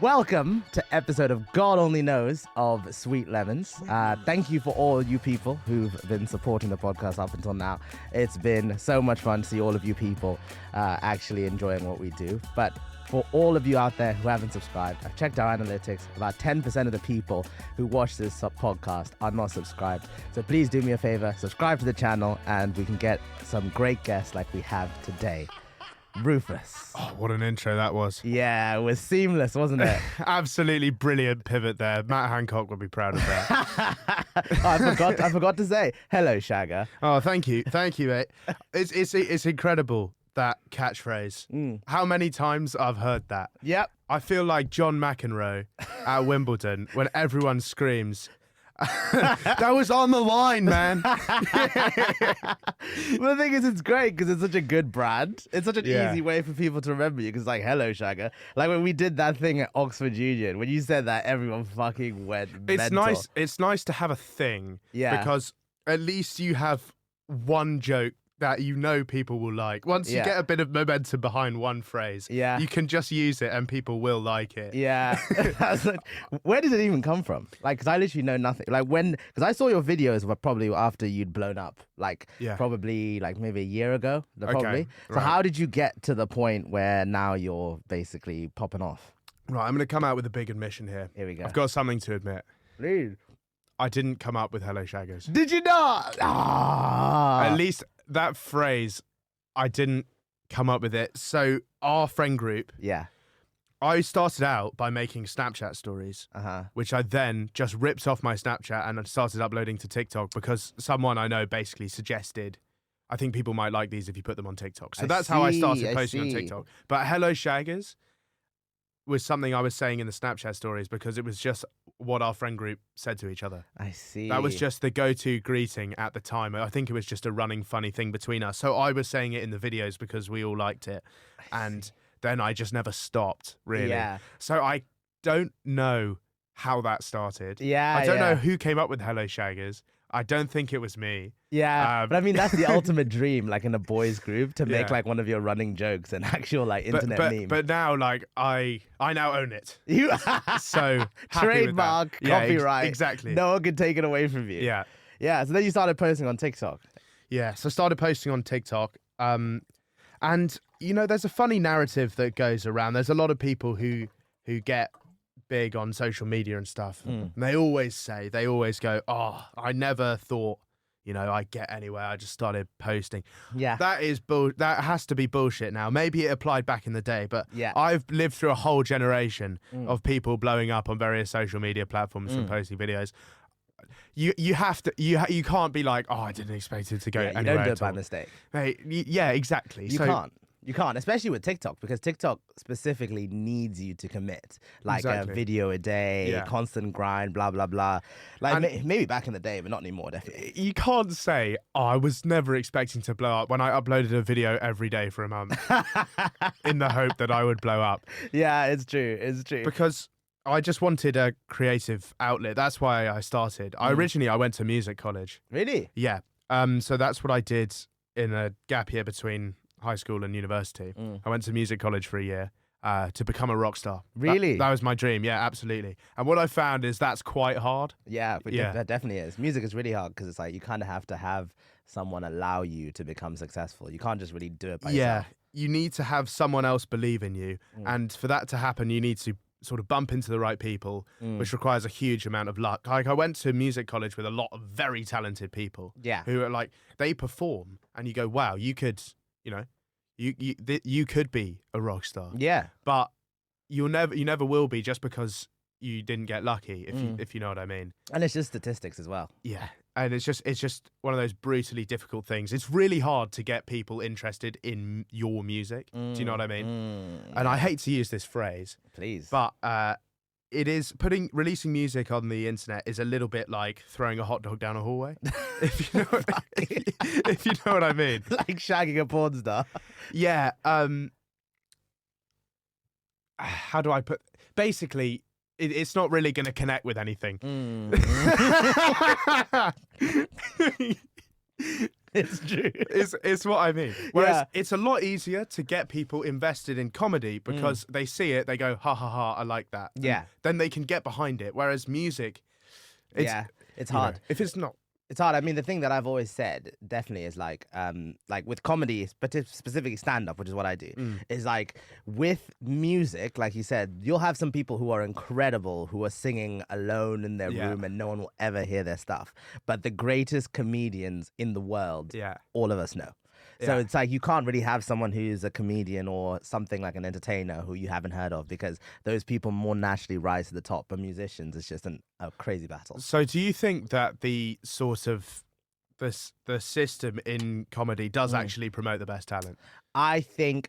Welcome to episode of God Only Knows of Sweet Lemons. Thank you for all you people who've been supporting the podcast up until now. It's been so much fun to see all of you people actually enjoying what we do. But for all of you out there who haven't subscribed, I've checked our analytics. About 10% of the people who watch this podcast are not subscribed. So please do me a favor, subscribe to the channel, and we can get some great guests like we have today. Rufus. Oh, what an intro that was. Yeah, it was seamless, wasn't it? Absolutely brilliant pivot there. Matt Hancock would be proud of that. I forgot to say, hello, Shagger. Oh, thank you, mate. It's incredible, that catchphrase. How many times I've heard that. Yep. I feel like John McEnroe at Wimbledon when everyone screams, that was on the line, man. Well, the thing is, it's great because it's such a good brand. It's such an easy way for people to remember you because it's like, hello, Shagger. Like when we did that thing at Oxford Union, when you said that, everyone fucking went mental. It's nice to have a thing. Yeah. Because at least you have one joke that you know people will like. Once you get a bit of momentum behind one phrase, you can just use it and people will like it. Yeah. Where did it even come from? Like, because I literally know nothing. Like because I saw your videos were probably after you'd blown up, like probably like maybe a year ago, probably. So how did you get to the point where now you're basically popping off? Right, I'm going to come out with a big admission here. Here we go. I've got something to admit. Please. I didn't come up with Hello Shaggers. Did you not? At least that phrase, I didn't come up with it. So our friend group, I started out by making Snapchat stories, which I then just ripped off my Snapchat and started uploading to TikTok because someone I know basically suggested, I think people might like these if you put them on TikTok. So that's how I started posting on TikTok. But Hello Shaggers was something I was saying in the Snapchat stories because it was just what our friend group said to each other. I see. That was just the go-to greeting at the time. I think it was just a running funny thing between us. So I was saying it in the videos because we all liked it. And then I just never stopped, really. Yeah. So I don't know how that started. Yeah, I don't know who came up with Hello Shaggers. I don't think it was me. Yeah, but I mean, that's the ultimate dream, like in a boys group, to make like one of your running jokes an actual like internet meme. But now, like, I now own it. You so trademark, copyright. Exactly. No one can take it away from you. Yeah. Yeah. So then you started posting on TikTok. Yeah. So I started posting on TikTok. And you know, there's a funny narrative that goes around. There's a lot of people who get big on social media and stuff. And they always go, oh, I never thought, you know, I'd get anywhere. I just started posting. Yeah. That has to be bullshit now. Maybe it applied back in the day, but I've lived through a whole generation of people blowing up on various social media platforms from posting videos. You have to, you can't be like, oh, I didn't expect it to go anywhere. You don't do it by mistake. Mate, yeah, exactly. You can't, especially with TikTok, because TikTok specifically needs you to commit. Like a video a day, constant grind, blah, blah, blah. Like maybe back in the day, but not anymore, definitely. You can't say, oh, I was never expecting to blow up when I uploaded a video every day for a month in the hope that I would blow up. Yeah, it's true. It's true. Because I just wanted a creative outlet. That's why I started. I went to music college. Really? Yeah. So that's what I did in a gap year between high school and university. I went to music college for a year to become a rock star. Really? That was my dream. Yeah, absolutely. And what I found is that's quite hard. Yeah, that definitely is. Music is really hard because it's like you kind of have to have someone allow you to become successful. You can't just really do it by yourself. You need to have someone else believe in you. And for that to happen, you need to sort of bump into the right people, which requires a huge amount of luck. Like I went to music college with a lot of very talented people who are like, they perform and you go, wow, you could, you know, you could be a rock star. Yeah. But you never will be just because you didn't get lucky, if you know what I mean. And it's just statistics as well. Yeah. And it's just one of those brutally difficult things. It's really hard to get people interested in your music. Do you know what I mean? And I hate to use this phrase. Please. But it is releasing music on the internet is a little bit like throwing a hot dog down a hallway. if you know what I mean. Like shagging a porn star. Yeah. How do I put? Basically, it's not really going to connect with anything. It's true. It's what I mean. Whereas it's a lot easier to get people invested in comedy because they see it, they go, ha ha ha, I like that. Yeah. And then they can get behind it. Whereas music, it's hard. If it's not. It's hard. I mean, the thing that I've always said definitely is like with comedy, specifically stand-up, which is what I do, is like with music, like you said, you'll have some people who are incredible, who are singing alone in their room and no one will ever hear their stuff. But the greatest comedians in the world, all of us know. So it's like you can't really have someone who's a comedian or something like an entertainer who you haven't heard of, because those people more naturally rise to the top. But musicians, it's just a crazy battle. So do you think that the sort of the system in comedy does actually promote the best talent? I think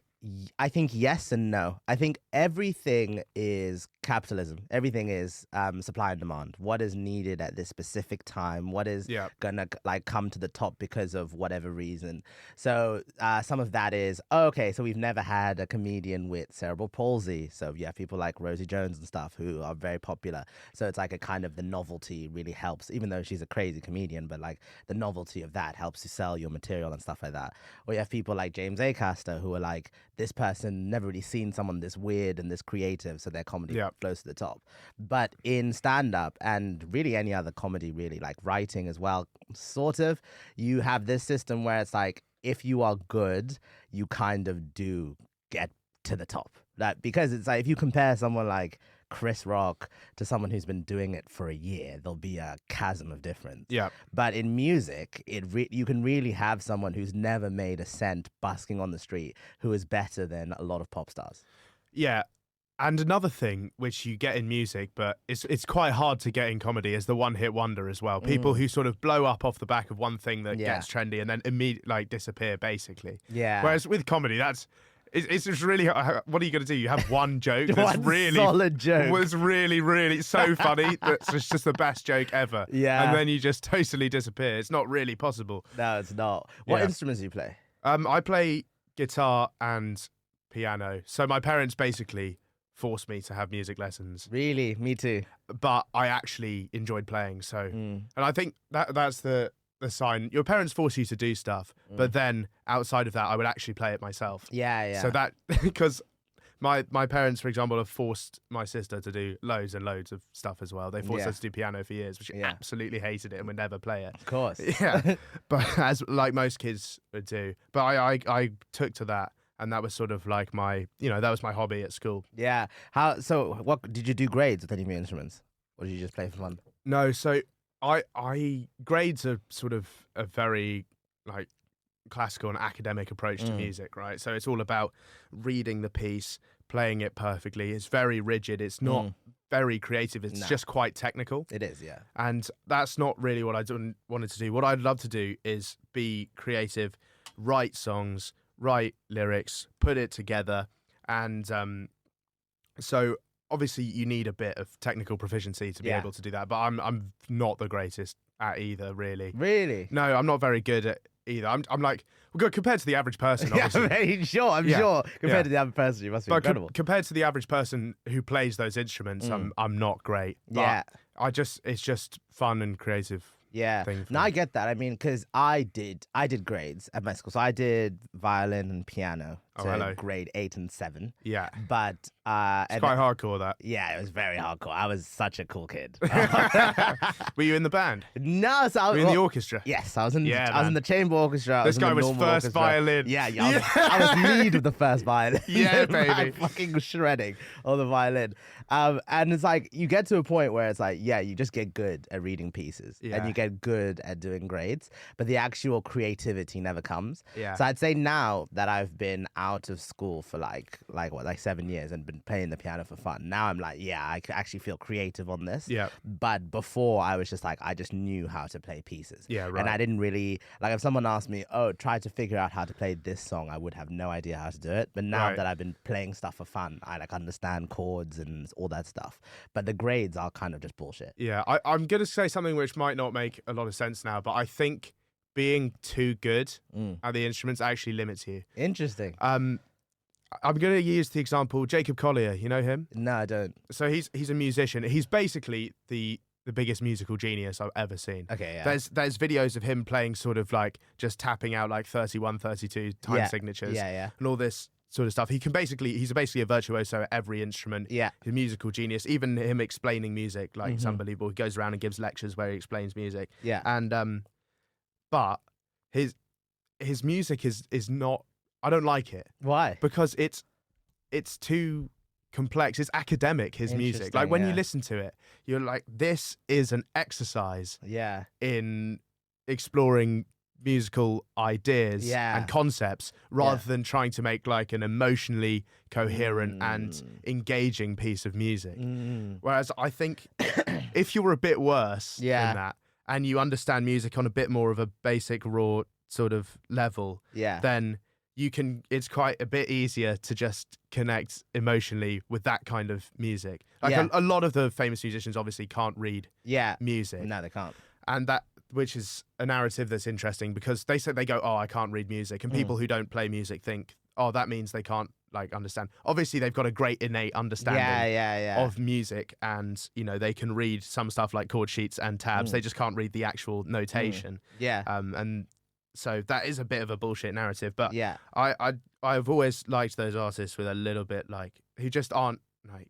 yes and no. I think everything is capitalism. Everything is supply and demand. What is needed at this specific time? What is gonna like come to the top because of whatever reason? So some of that is okay. So we've never had a comedian with cerebral palsy. So you have people like Rosie Jones and stuff who are very popular. So it's like a kind of the novelty really helps, even though she's a crazy comedian. But like the novelty of that helps you sell your material and stuff like that. Or you have people like James Acaster who are like, this person never really seen someone this weird and this creative, so their comedy flows to the top. But in stand-up and really any other comedy, really like writing as well, sort of, you have this system where it's like, if you are good, you kind of do get to the top. Like, because it's like, if you compare someone like Chris Rock to someone who's been doing it for a year, there'll be a chasm of difference. Yeah. But in music, you can really have someone who's never made a cent busking on the street who is better than a lot of pop stars. Yeah. And another thing which you get in music, but it's quite hard to get in comedy, is the one-hit wonder as well. People who sort of blow up off the back of one thing that gets trendy and then immediately like disappear, basically. Yeah. Whereas with comedy, it's just really, what are you going to do? You have one joke that's really solid joke. Was really, really so funny. That's just the best joke ever. Yeah. And then you just totally disappear. It's not really possible. No, it's not. What instruments do you play? I play guitar and piano. So my parents basically forced me to have music lessons. Really? Me too. But I actually enjoyed playing. So, and I think that's the sign. Your parents force you to do stuff, but then outside of that, I would actually play it myself. Yeah. So that, because my parents, for example, have forced my sister to do loads and loads of stuff as well. They forced her to do piano for years, but she absolutely hated it and would never play it. Of course. Yeah. But as like most kids would do. But I took to that. And that was sort of like that was my hobby at school. Yeah. What did you do grades with any of your instruments? Or did you just play for fun? No, so I grades are sort of a very like classical and academic approach to music, right? So it's all about reading the piece, playing it perfectly. It's very rigid. It's not very creative. It's just quite technical. It is, yeah. And that's not really what I wanted to do. What I'd love to do is be creative, write songs, write lyrics, put it together. And so obviously you need a bit of technical proficiency to be able to do that, but I'm not the greatest at either, really. Really? No, I'm not very good at either. I'm like, well, compared to the average person, obviously. I'm sure. Compared to the average person, you must be incredible. Compared to the average person who plays those instruments, I'm not great. But it's just fun and creative. Yeah, no, I get that. I mean, because I did grades at my school. So I did violin and piano to grade 8 and 7. Yeah. But it's quite hardcore, that. Yeah, it was very hardcore. I was such a cool kid. Were you in the band? No, so were you in the orchestra? Yes, I was in the chamber orchestra. This guy was first violin. Yeah, I was lead of the first violin. Yeah, baby. I'm fucking shredding on the violin. And it's like, you get to a point where it's like, you just get good at reading pieces and you get good at doing grades, but the actual creativity never comes. Yeah. So I'd say now that I've been out of school for like 7 years and been playing the piano for fun, now I'm like, I actually feel creative on this. Yeah. But before I was just like, I just knew how to play pieces. Yeah, right. And I didn't really, like, if someone asked me, try to figure out how to play this song, I would have no idea how to do it. But now that I've been playing stuff for fun, I like understand chords and all that stuff. But the grades are kind of just bullshit. Yeah, I'm going to say something which might not make a lot of sense now, but I think being too good at the instruments actually limits you. Interesting. I'm going to use the example Jacob Collier. You know him? No, I don't. So he's a musician. He's basically the the biggest musical genius I've ever seen. Okay, yeah. There's videos of him playing sort of like just tapping out like 31, 32 time signatures and all this sort of stuff. He's basically a virtuoso at every instrument. Yeah. He's a musical genius. Even him explaining music, like it's unbelievable. He goes around and gives lectures where he explains music. Yeah. And but his music is not, I don't like it. Why? Because it's too complex. It's academic, his music. Like when you listen to it, you're like, this is an exercise in exploring musical ideas and concepts rather than trying to make like an emotionally coherent and engaging piece of music. Whereas I think if you're a bit worse in that and you understand music on a bit more of a basic raw sort of level, then it's quite a bit easier to just connect emotionally with that kind of music. Like a lot of the famous musicians obviously can't read music. No, they can't. And which is a narrative that's interesting because they go, oh, I can't read music. And people who don't play music think, oh, that means they can't like understand. Obviously, they've got a great innate understanding of music, and they can read some stuff like chord sheets and tabs. They just can't read the actual notation. And so that is a bit of a bullshit narrative. But I've always liked those artists with a little bit like who just aren't like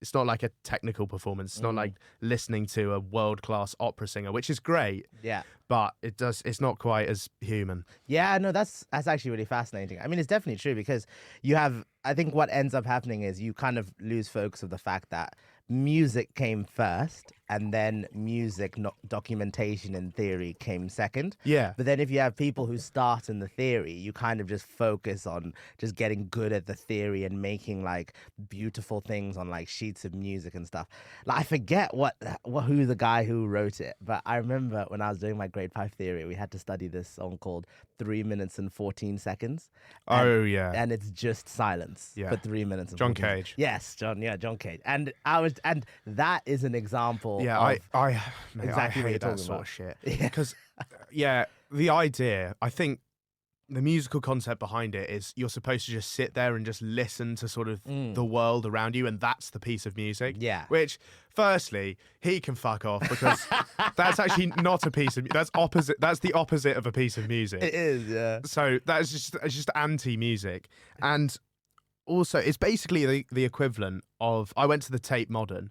it's not like a technical performance. It's not like listening to a world-class opera singer, which is great. Yeah. But it's not quite as human. Yeah, no, that's actually really fascinating. I mean, it's definitely true because I think what ends up happening is you kind of lose focus of the fact that music came first and then music documentation and theory came second. Yeah. But then if you have people who start in the theory, you kind of just focus on just getting good at the theory and making like beautiful things on like sheets of music and stuff. Like I forget who the guy who wrote it, but I remember when I was doing my grade 5 theory, we had to study this song called 3 minutes and 14 seconds. And it's just silence for 3 minutes and John 14 Cage. seconds. Yes, John Cage. And that is an example. Yeah, I hate that sort of shit. Because, the idea, I think the musical concept behind it is you're supposed to just sit there and just listen to sort of the world around you, and that's the piece of music. Yeah. Which, firstly, he can fuck off because that's actually not a piece of that's the opposite of a piece of music. It is, yeah. So it's just anti-music. And also, it's basically the equivalent of, I went to the Tate Modern,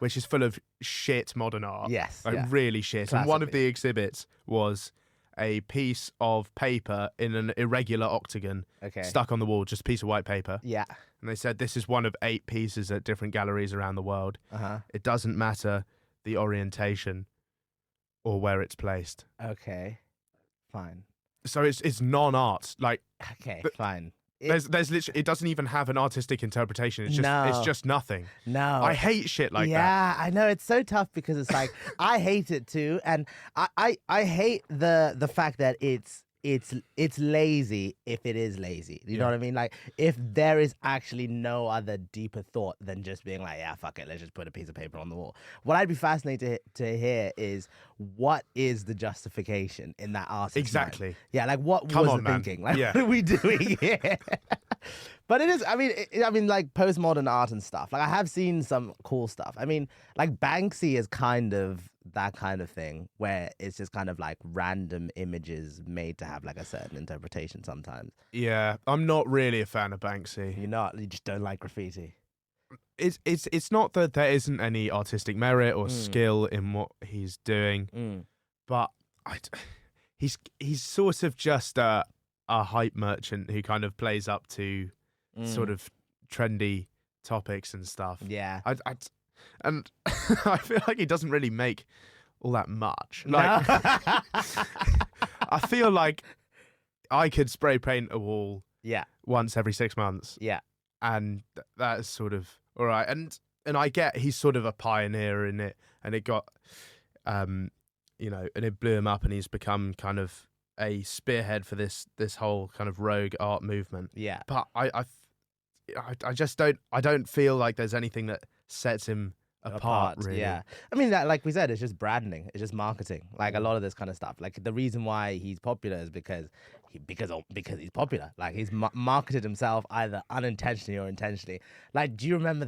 which is full of shit modern art. Yes. Really shit. Classically. And one of the exhibits was a piece of paper in an irregular octagon stuck on the wall, just a piece of white paper. Yeah. And they said, this is one of 8 pieces at different galleries around the world. It doesn't matter the orientation or where it's placed. Okay. Fine. So it's non-art. Like, fine. There's literally, it doesn't even have an artistic interpretation. It's just nothing. No. I hate shit like that. Yeah, I know. It's so tough because it's like I hate it too, and I hate the fact that it's lazy if it is lazy. You know what I mean? Like if there is actually no other deeper thought than just being like, yeah, fuck it, let's just put a piece of paper on the wall. What I'd be fascinated to hear is what is the justification in that artist's Exactly. mind? Yeah, like what was the thinking? Like what are we doing here? But it is, I mean, like postmodern art and stuff. Like I have seen some cool stuff. I mean, like Banksy is kind of that kind of thing where it's just kind of like random images made to have like a certain interpretation sometimes. Yeah, I'm not really a fan of Banksy. You just don't like graffiti. It's not that there isn't any artistic merit or skill in what he's doing, but he's sort of just a hype merchant who kind of plays up to sort of trendy topics and stuff. Yeah. And I feel like he doesn't really make all that much. Like, No. I feel like I could spray paint a wall once every 6 months. Yeah. And that's sort of all right. And I get he's sort of a pioneer in it, and it got, and it blew him up, and he's become kind of a spearhead for this whole kind of rogue art movement. Yeah. But I just don't feel like there's anything that sets him apart, really. Yeah. I mean, that, like we said, it's just branding. It's just marketing. Like a lot of this kind of stuff. Like the reason why he's popular is because he's popular. Like he's marketed himself either unintentionally or intentionally. Like, do you remember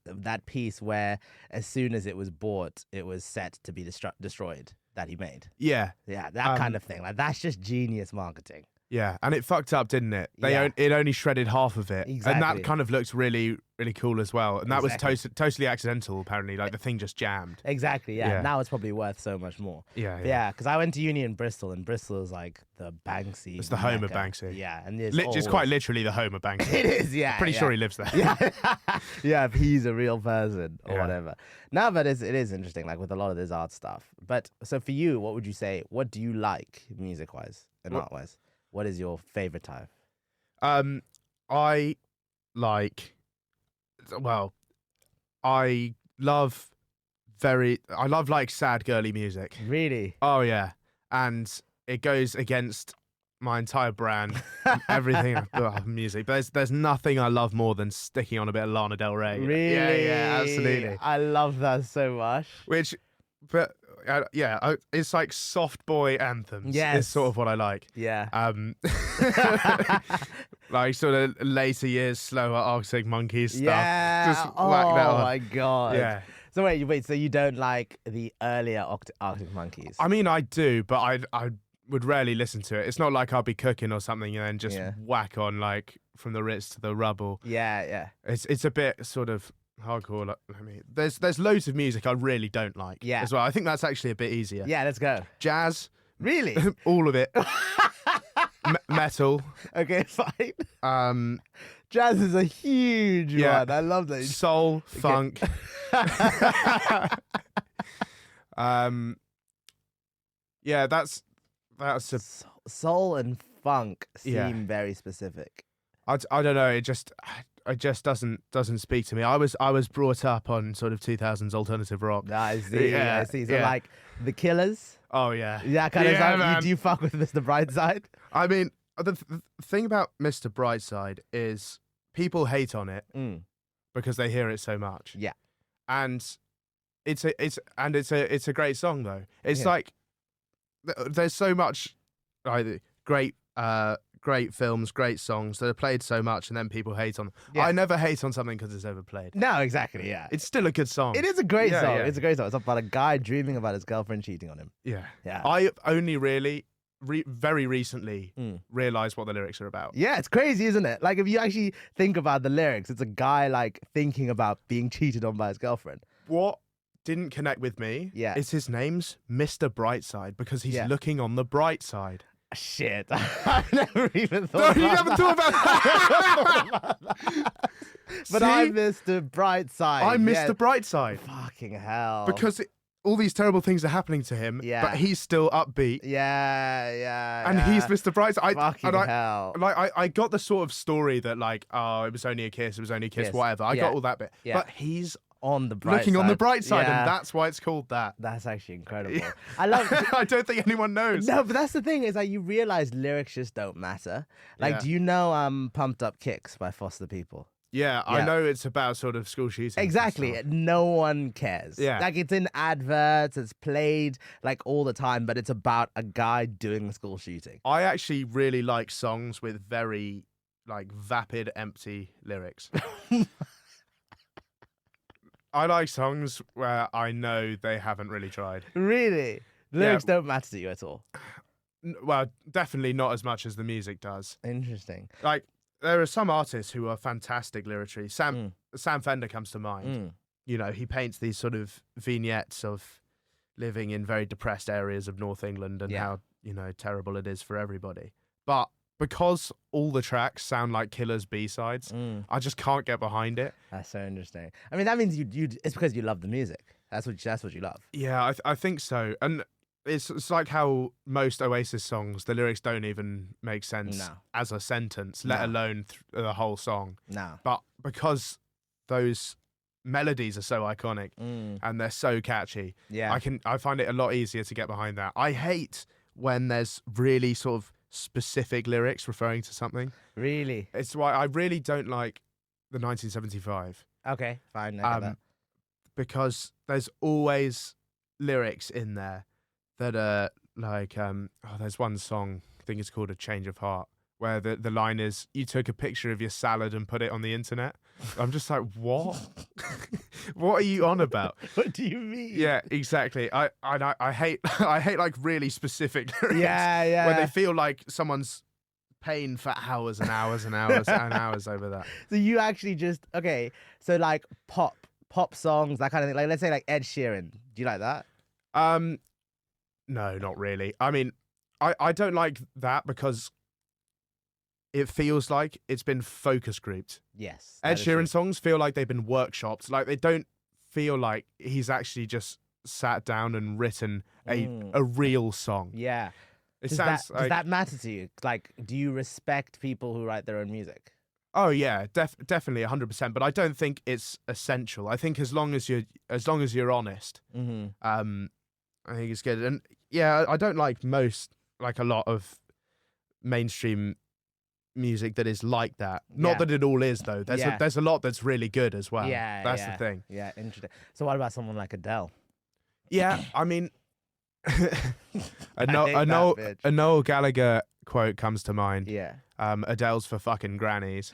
that piece where as soon as it was bought, it was set to be destroyed that he made? Yeah. Yeah, that kind of thing. Like that's just genius marketing. Yeah, and it fucked up, didn't it? It only shredded half of it. Exactly. And that kind of looked really, really cool as well. And that was totally accidental, apparently. Like, the thing just jammed. Exactly, yeah. Now it's probably worth so much more. Yeah. Because I went to uni in Bristol, and Bristol is like the Banksy. It's the home of Banksy. Yeah, and it's quite literally the home of Banksy. It is, yeah. Pretty sure he lives there. Yeah, if he's a real person or whatever. No, but it is interesting, like with a lot of this art stuff. But so for you, what would you say? What do you like music-wise and art-wise? What is your favorite type? I love like sad girly music. Really? Oh yeah. And it goes against my entire brand, everything about music. But there's nothing I love more than sticking on a bit of Lana Del Rey. Really? Yeah, absolutely. I love that so much. It's like soft boy anthems. Yes. Is sort of what I like. Yeah. Like sort of later years, slower Arctic Monkeys stuff. Yeah. Just whack that on. Oh my god. Yeah. So wait. So you don't like the earlier Arctic Monkeys? I mean, I do, but I would rarely listen to it. It's not like I'll be cooking or something and then just whack on like From the Ritz to the Rubble. Yeah. It's a bit sort of hardcore. Like, I mean, there's loads of music I really don't like. Yeah. As well. I think that's actually a bit easier. Yeah, let's go. Jazz. Really? All of it. Metal. Okay, fine. Jazz is a huge one. I love that. Soul, funk. Yeah, that's a soul and funk seem very specific. I don't know. It just doesn't speak to me. I was brought up on sort of 2000s alternative rock. I see. I see. So like The Killers. Oh yeah. Yeah, kind of stuff. Do you fuck with Mr. Brightside? I mean, the thing about Mr. Brightside is people hate on it because they hear it so much. Yeah. And it's a great song though. It's like there's so much great films, great songs that are played so much, and then people hate on them. Yeah. I never hate on something because it's overplayed. No, exactly, yeah. It's still a good song. It is a great song. Yeah. It's a great song. It's about a guy dreaming about his girlfriend cheating on him. Yeah. Yeah. I only really, very recently realised what the lyrics are about. Yeah, it's crazy, isn't it? Like, if you actually think about the lyrics, it's a guy, like, thinking about being cheated on by his girlfriend. What didn't connect with me is his name's Mr. Brightside because he's looking on the bright side. Shit, I've never even thought about that. You never thought about that. But I'm Mr. Brightside. I'm Mr. Brightside. Fucking hell. Because all these terrible things are happening to him, but he's still upbeat. Yeah. And he's Mr. Brightside. Fucking hell. I got the sort of story that like, oh, it was only a kiss, whatever. I got all that bit. Yeah. But he's on the bright looking side. On the bright side, and that's why it's called that. That's actually incredible. I love. I don't think anyone knows. No, but that's the thing is like you realize lyrics just don't matter. Like, do you know "Pumped Up Kicks" by Foster People? Yeah, I know it's about sort of school shootings. Exactly. No one cares. Yeah. Like, it's in adverts, it's played like all the time, but it's about a guy doing a school shooting. I actually really like songs with very like vapid, empty lyrics. I like songs where I know they haven't really tried. Really? The lyrics don't matter to you at all? Well, definitely not as much as the music does. Interesting. Like, there are some artists who are fantastic lyrically. Sam Fender comes to mind. You know, he paints these sort of vignettes of living in very depressed areas of North England and how, you know, terrible it is for everybody. But because all the tracks sound like Killer's B-sides, I just can't get behind it. That's so interesting. I mean, that means it's because you love the music. That's what you love. Yeah, I think so. And it's like how most Oasis songs, the lyrics don't even make sense as a sentence, let alone the whole song. No. But because those melodies are so iconic and they're so catchy, I find it a lot easier to get behind that. I hate when there's really sort of specific lyrics referring to something. Really? It's why I really don't like the 1975. Okay, fine. I get that. because there's always lyrics in there that are like, there's one song, I think it's called A Change of Heart, where the line is, you took a picture of your salad and put it on the internet. I'm just like, what? What are you on about? What do you mean? Yeah, exactly. I hate like really specific lyrics. Yeah. When they feel like someone's paying for hours and hours and hours and hours over that. So you actually just, okay, so like pop songs, that kind of thing. Like, let's say like Ed Sheeran. Do you like that? No, not really. I mean, I don't like that because it feels like it's been focus grouped. Yes. Ed Sheeran songs feel like they've been workshopped. Like, they don't feel like he's actually just sat down and written a real song. Yeah. It does that matter to you? Like, do you respect people who write their own music? Oh yeah, definitely 100%. But I don't think it's essential. I think as long as you're honest, I think it's good. And yeah, I don't like a lot of mainstream music that is like that. Not that it all is though. There's a lot that's really good as well. Yeah, that's the thing. Yeah, interesting. So what about someone like Adele? Yeah, I mean, a Noel Gallagher quote comes to mind. Yeah. Adele's for fucking grannies.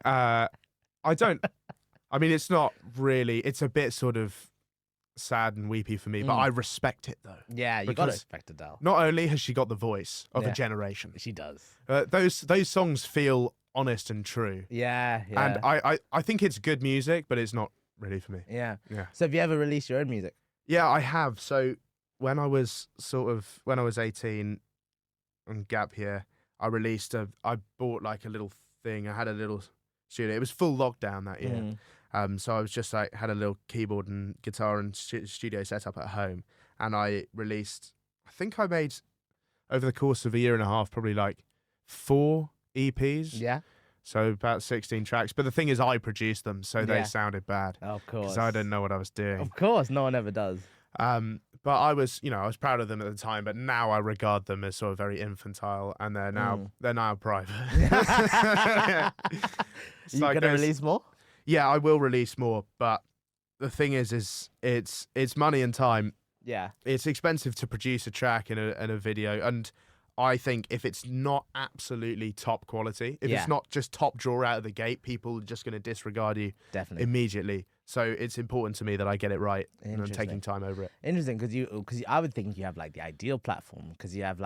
I mean, it's not really. It's a bit sort of sad and weepy for me, but I respect it though. Yeah, you gotta respect Adele. Not only has she got the voice of a generation, she does. Those songs feel honest and true. Yeah. And I think it's good music, but it's not really for me. Yeah. So have you ever released your own music? Yeah, I have. So when I was 18 on gap year, I bought like a little thing. I had a little studio. It was full lockdown that year. So I was just like, had a little keyboard and guitar and studio set up at home. And I released, I think I made, over the course of a year and a half, probably like 4 EPs. Yeah. So about 16 tracks. But the thing is, I produced them, so they sounded bad. Of course. Because I didn't know what I was doing. Of course, no one ever does. But I was proud of them at the time, but now I regard them as sort of very infantile, and they're now private. You gonna release more? Yeah, I will release more, but the thing is it's money and time. Yeah. It's expensive to produce a track and a video, and I think if it's not absolutely top quality, if it's not just top draw out of the gate, people are just going to disregard you immediately. So it's important to me that I get it right and I'm taking time over it. Interesting, because I would think you have like the ideal platform, because you have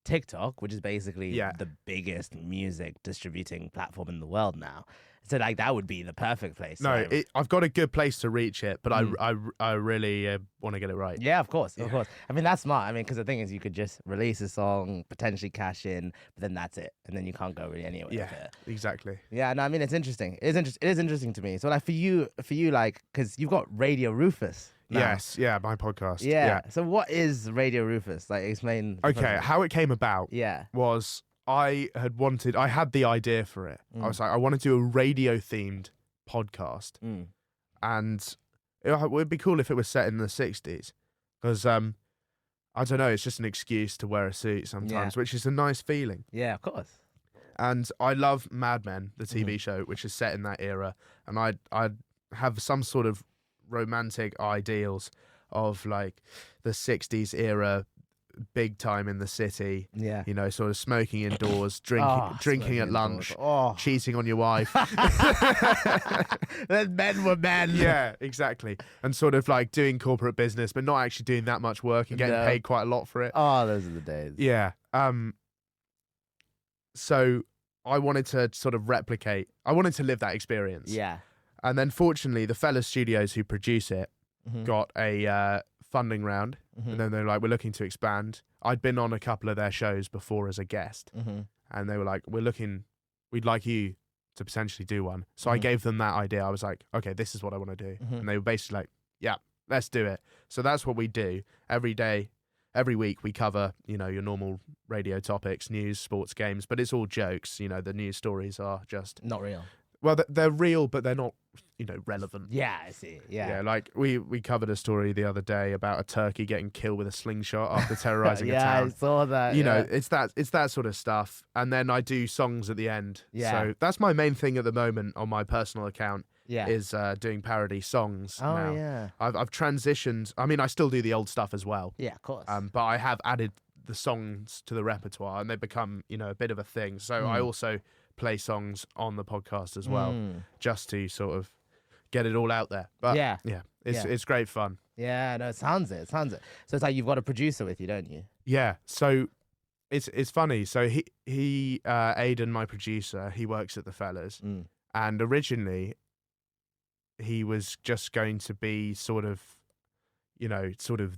TikTok, which is basically the biggest music distributing platform in the world now. So like that would be the perfect place. No, I've got a good place to reach it, but I really want to get it right. Yeah, of course. I mean, that's smart. I mean, because the thing is, you could just release a song, potentially cash in, but then that's it, and then you can't go really anywhere. Yeah, exactly. Yeah, no, I mean, it's interesting. It is interesting to me. So like for you, like, because you've got Radio Rufus now. Yes, yeah, my podcast. Yeah. So what is Radio Rufus? Like, explain. Okay, how it came about. Yeah. Was I had the idea for it. I was like, I want to do a radio-themed podcast. And it would be cool if it was set in the 60s. Because, I don't know, it's just an excuse to wear a suit sometimes, which is a nice feeling. Yeah, of course. And I love Mad Men, the TV show, which is set in that era. And I'd have some sort of romantic ideals of, like, the 60s era, big time in the city, sort of smoking indoors, drinking at lunch, cheating on your wife. Then men were men. Yeah, exactly. And sort of like doing corporate business, but not actually doing that much work and getting paid quite a lot for it. Oh, those are the days. Yeah. So I wanted to sort of I wanted to live that experience. Yeah. And then fortunately, the fellas studios who produce it got a funding round, and then they're like, we're looking to expand. I'd been on a couple of their shows before as a guest, and they were like, we'd like you to potentially do one. So I gave them that idea. I was like, okay, this is what I want to do. And they were basically like, yeah, let's do it. So that's what we do every day. Every week we cover, your normal radio topics, news, sports, games, but it's all jokes. The news stories are just not real. Well, they're real, but they're not, relevant. Yeah, I see. Yeah. Yeah, like we covered a story the other day about a turkey getting killed with a slingshot after terrorizing a town. Yeah, I saw that. It's that sort of stuff. And then I do songs at the end. Yeah. So that's my main thing at the moment on my personal account is doing parody songs now. Yeah. I've transitioned. I mean, I still do the old stuff as well. Yeah, of course. But I have added the songs to the repertoire, and they become, a bit of a thing. So I also play songs on the podcast as well, just to sort of get it all out there. But it's great fun. Yeah, no, it sounds it. So it's like you've got a producer with you, don't you? Yeah. So it's funny. So he Aidan, my producer, he works at the Fellas, and originally he was just going to be sort of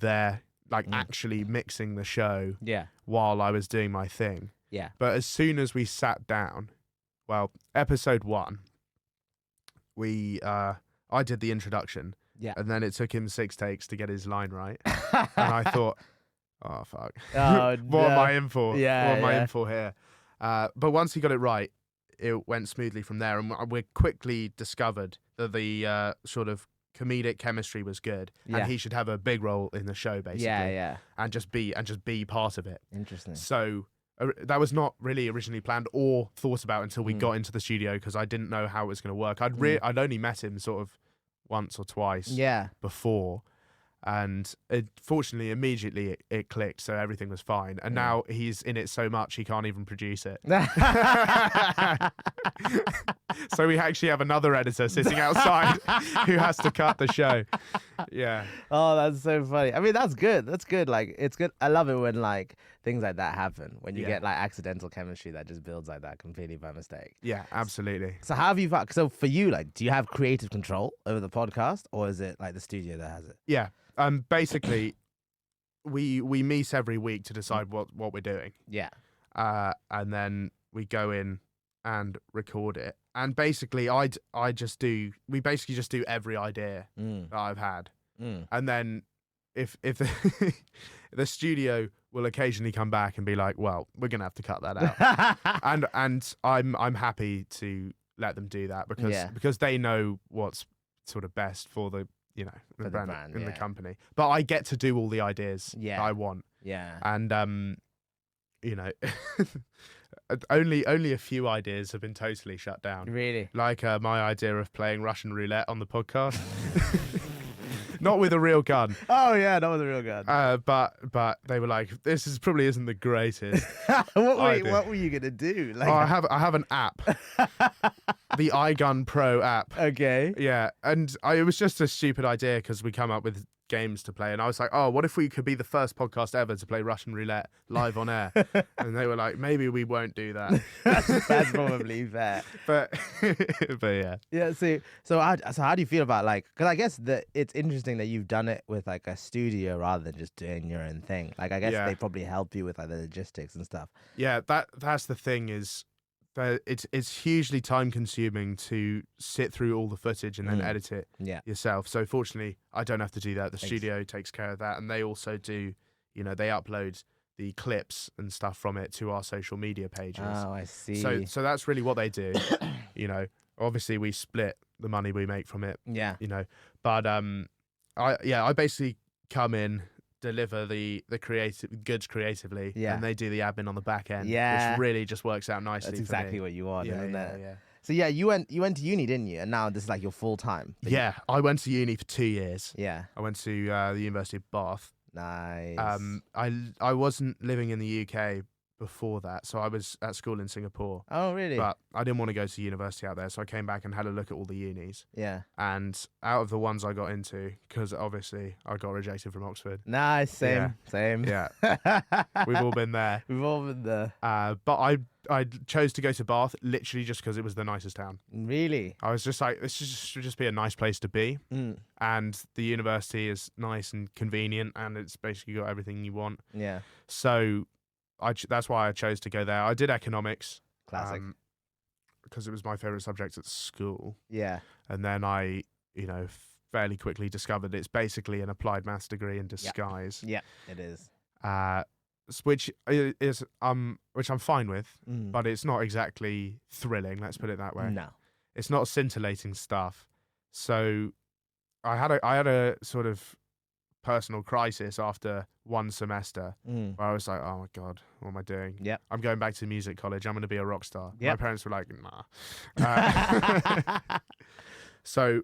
there, like actually mixing the show while I was doing my thing. Yeah. But as soon as we sat down, well, episode 1, I did the introduction. Yeah. And then it took him 6 takes to get his line right. And I thought, oh, fuck. Oh, what am I in for? Yeah, what am I in for here? But once he got it right, it went smoothly from there. And we quickly discovered that the sort of comedic chemistry was good, and he should have a big role in the show, basically. Yeah. And just be part of it. Interesting. So that was not really originally planned or thought about until we got into the studio, because I didn't know how it was going to work. I'd only met him sort of once or twice before, and fortunately immediately it clicked, so everything was fine. And now he's in it so much he can't even produce it. So we actually have another editor sitting outside who has to cut the show. Yeah. Oh, that's so funny. I mean, that's good. Like, it's good. I love it when like things like that happen, when you get like accidental chemistry that just builds like that completely by mistake. Yeah, absolutely. So how have you found, so for you, like, do you have creative control over the podcast, or is it like the studio that has it? Yeah. Basically we meet every week to decide what we're doing. Yeah. And then we go in and record it. And basically we basically just do every idea that I've had. And then if the studio will occasionally come back and be like, well, we're gonna have to cut that out. and I'm happy to let them do that, because they know what's sort of best for the the brand and the company. But I get to do all the ideas that I want. Yeah. And only a few ideas have been totally shut down. Really? Like my idea of playing Russian roulette on the podcast. Not with a real gun. Oh yeah, not with a real gun. But they were like, this probably isn't the greatest. What were you gonna do? Like, I have an app, the iGun Pro app. Okay. Yeah, and it was just a stupid idea because we come up with games to play, and I was like, oh, what if we could be the first podcast ever to play Russian roulette live on air? And they were like, maybe we won't do that. That's probably fair. But yeah. Yeah. So how do you feel about, like, because I guess that it's interesting that you've done it with like a studio rather than just doing your own thing. Like, I guess they probably help you with like the logistics and stuff. Yeah, that's the thing is, it's hugely time consuming to sit through all the footage and then edit it yourself. So fortunately, I don't have to do that. The studio takes care of that, and they also do, they upload the clips and stuff from it to our social media pages. Oh, I see. So that's really what they do. Obviously we split the money we make from it. Yeah. But I basically come in, deliver the creative goods creatively, and they do the admin on the back end, which really just works out nicely. That's exactly what you want, isn't it? Yeah. So yeah, you went to uni, didn't you? And now this is like your full time. Yeah, I went to uni for 2 years. Yeah, I went to the University of Bath. Nice. I wasn't living in the UK before that, so I was at school in Singapore. Oh, really? But I didn't want to go to university out there, so I came back and had a look at all the unis. Yeah. And out of the ones I got into, because obviously I got rejected from Oxford. Nice, same. Yeah. We've all been there. We've all been there. But I chose to go to Bath literally just because it was the nicest town. Really? I was just like, this should just be a nice place to be. And the university is nice and convenient, and it's basically got everything you want. Yeah. So that's why I chose to go there. I did economics. Classic. Because it was my favourite subject at school. Yeah. And then I, fairly quickly discovered it's basically an applied maths degree in disguise. Yeah, it is. Which I'm fine with, but it's not exactly thrilling, let's put it that way. No. It's not scintillating stuff. So I had a sort of personal crisis after one semester where I was like, oh my God, what am I doing? Yep. I'm going back to music college. I'm going to be a rock star. Yep. My parents were like, nah. So,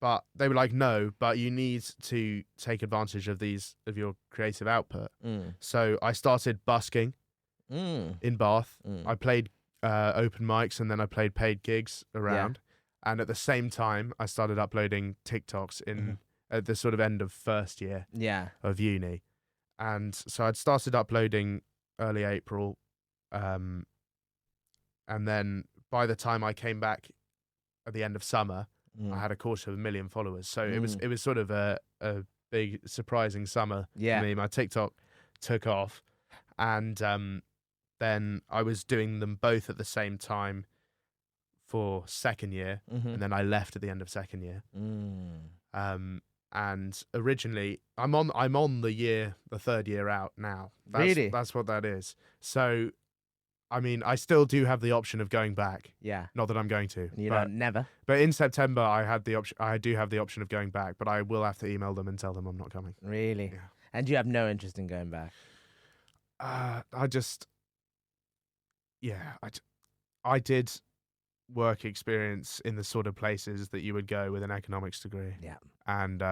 but they were like, no, but you need to take advantage of your creative output. So I started busking in Bath. I played open mics, and then I played paid gigs around. And at the same time, I started uploading TikToks at the sort of end of first year of uni. And so I'd started uploading early April. And then by the time I came back at the end of summer, I had a quarter of 1 million followers. So it was sort of a big surprising summer for me. My TikTok took off, and then I was doing them both at the same time for second year, and then I left at the end of second year. And originally, I'm on the third year out now. Really? That's what that is. So, I mean, I still do have the option of going back. Yeah. Not that I'm going to. Never. But in September, I had the option. I do have the option of going back, but I will have to email them and tell them I'm not coming. Really? Yeah. And you have no interest in going back? I did work experience in the sort of places that you would go with an economics degree. Yeah. And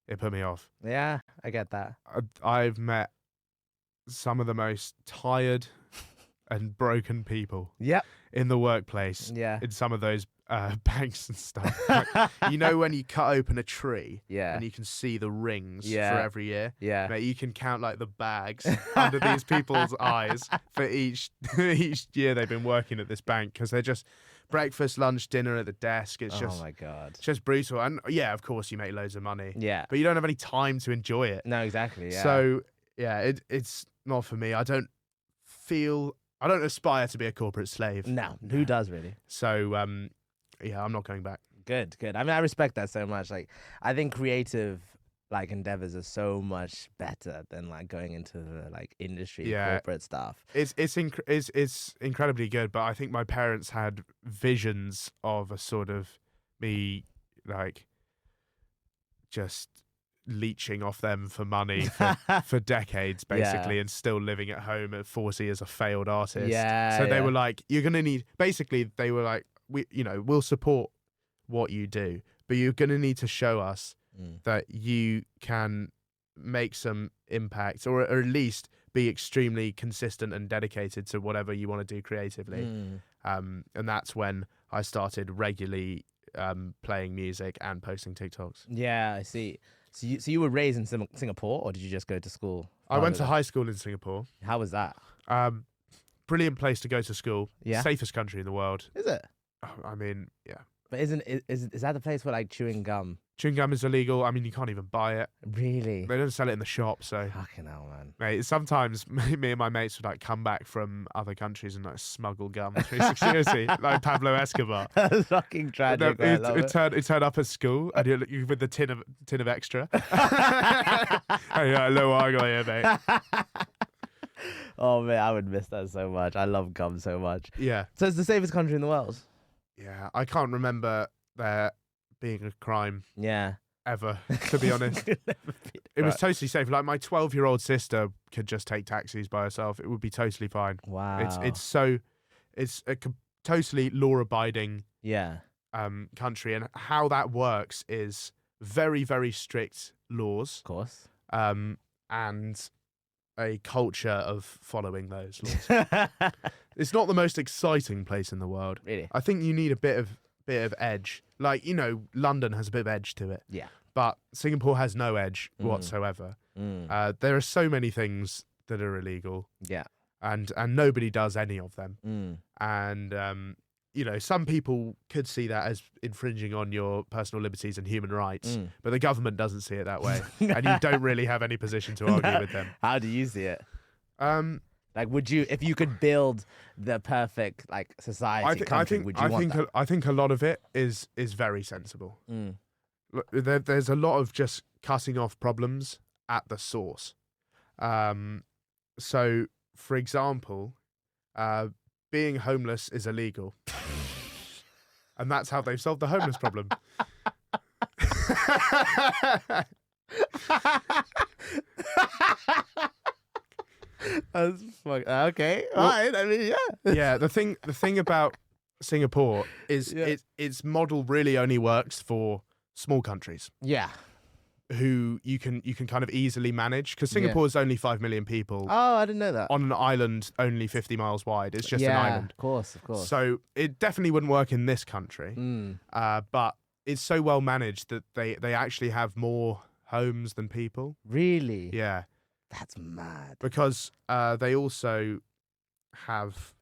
it put me off. Yeah, I get that. I've met some of the most tired and broken people in the workplace in some of those banks and stuff. Like, you know when you cut open a tree and you can see the rings for every year? Yeah. Mate, you can count like the bags under these people's eyes for each year they've been working at this bank, because they're just breakfast, lunch, dinner at the desk. It's just, oh my God. It's just brutal. And yeah, of course you make loads of money. Yeah. But you don't have any time to enjoy it. No, exactly. Yeah. So yeah, it's not for me. I don't aspire to be a corporate slave. No, who does really? So yeah, I'm not going back. Good. I mean, I respect that so much. Like, I think creative like endeavors are so much better than like going into the like industry corporate stuff. It's incredibly good, but I think my parents had visions of a sort of me like just leeching off them for money for decades basically, and still living at home at 40 as a failed artist. So they were like, you're gonna need, basically they were like, we'll support what you do, but you're gonna need to show us that you can make some impact, or at least be extremely consistent and dedicated to whatever you want to do creatively. And that's when I started regularly playing music and posting TikToks. Yeah, I see. So you were raised in Singapore, or did you just go to school? I went to high school in Singapore. How was that? Brilliant place to go to school. Yeah. Safest country in the world. Is it? I mean, yeah. But is that the place where like chewing gum? Chewing gum is illegal. I mean, you can't even buy it. Really? They don't sell it in the shop, so. Fucking hell, man. Mate, sometimes me and my mates would like come back from other countries and like smuggle gum. Seriously, like Pablo Escobar. That's fucking tragic. It turned up at school and you with the tin of extra. Hey, hello, I got here, mate. Oh man, I would miss that so much. I love gum so much. Yeah. So it's the safest country in the world. Yeah, I can't remember there being a crime. Yeah. Ever, to be honest. It was totally safe. Like my 12-year-old sister could just take taxis by herself. It would be totally fine. Wow. It's a totally law-abiding country, and how that works is very, very strict laws. Of course. And a culture of following those laws. It's not the most exciting place in the world. Really? I think you need a bit of edge. Like, London has a bit of edge to it. Yeah. But Singapore has no edge whatsoever. There are so many things that are illegal. Yeah. And nobody does any of them. And some people could see that as infringing on your personal liberties and human rights, but the government doesn't see it that way, and you don't really have any position to argue with them. How do you see it? Like, would you, if you could build the perfect like society, country, would you want that? I think a lot of it is very sensible. There's a lot of just cutting off problems at the source. So, for example, being homeless is illegal. And that's how they've solved the homeless problem. Okay. All right. I mean, yeah. Yeah. The thing about Singapore is its model really only works for small countries. Yeah. Who you can kind of easily manage, because Singapore is only 5 million people. Oh, I didn't know that. On an island only 50 miles wide. It's just an island. Of course. So it definitely wouldn't work in this country. But it's so well managed that they actually have more homes than people. Really? Yeah. That's mad. Because they also have,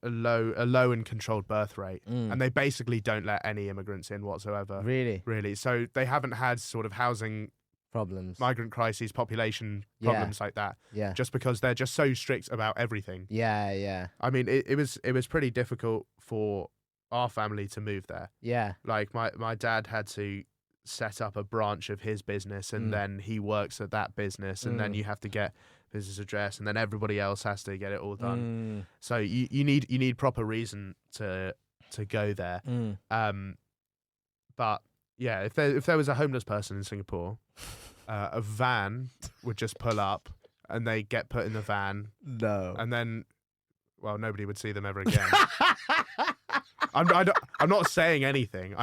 a low and controlled birth rate, and they basically don't let any immigrants in whatsoever. Really. So they haven't had sort of housing problems, migrant crises, population problems like that. Yeah. Just because they're just so strict about everything. Yeah. I mean, it was pretty difficult for our family to move there. Yeah. Like my dad had to set up a branch of his business, and then he works at that business, and then you have to get business address, and then everybody else has to get it all done. So you need proper reason to go there. But yeah, if there was a homeless person in Singapore, a van would just pull up, and they get put in the van. No. And then, well, nobody would see them ever again. I'm not saying anything.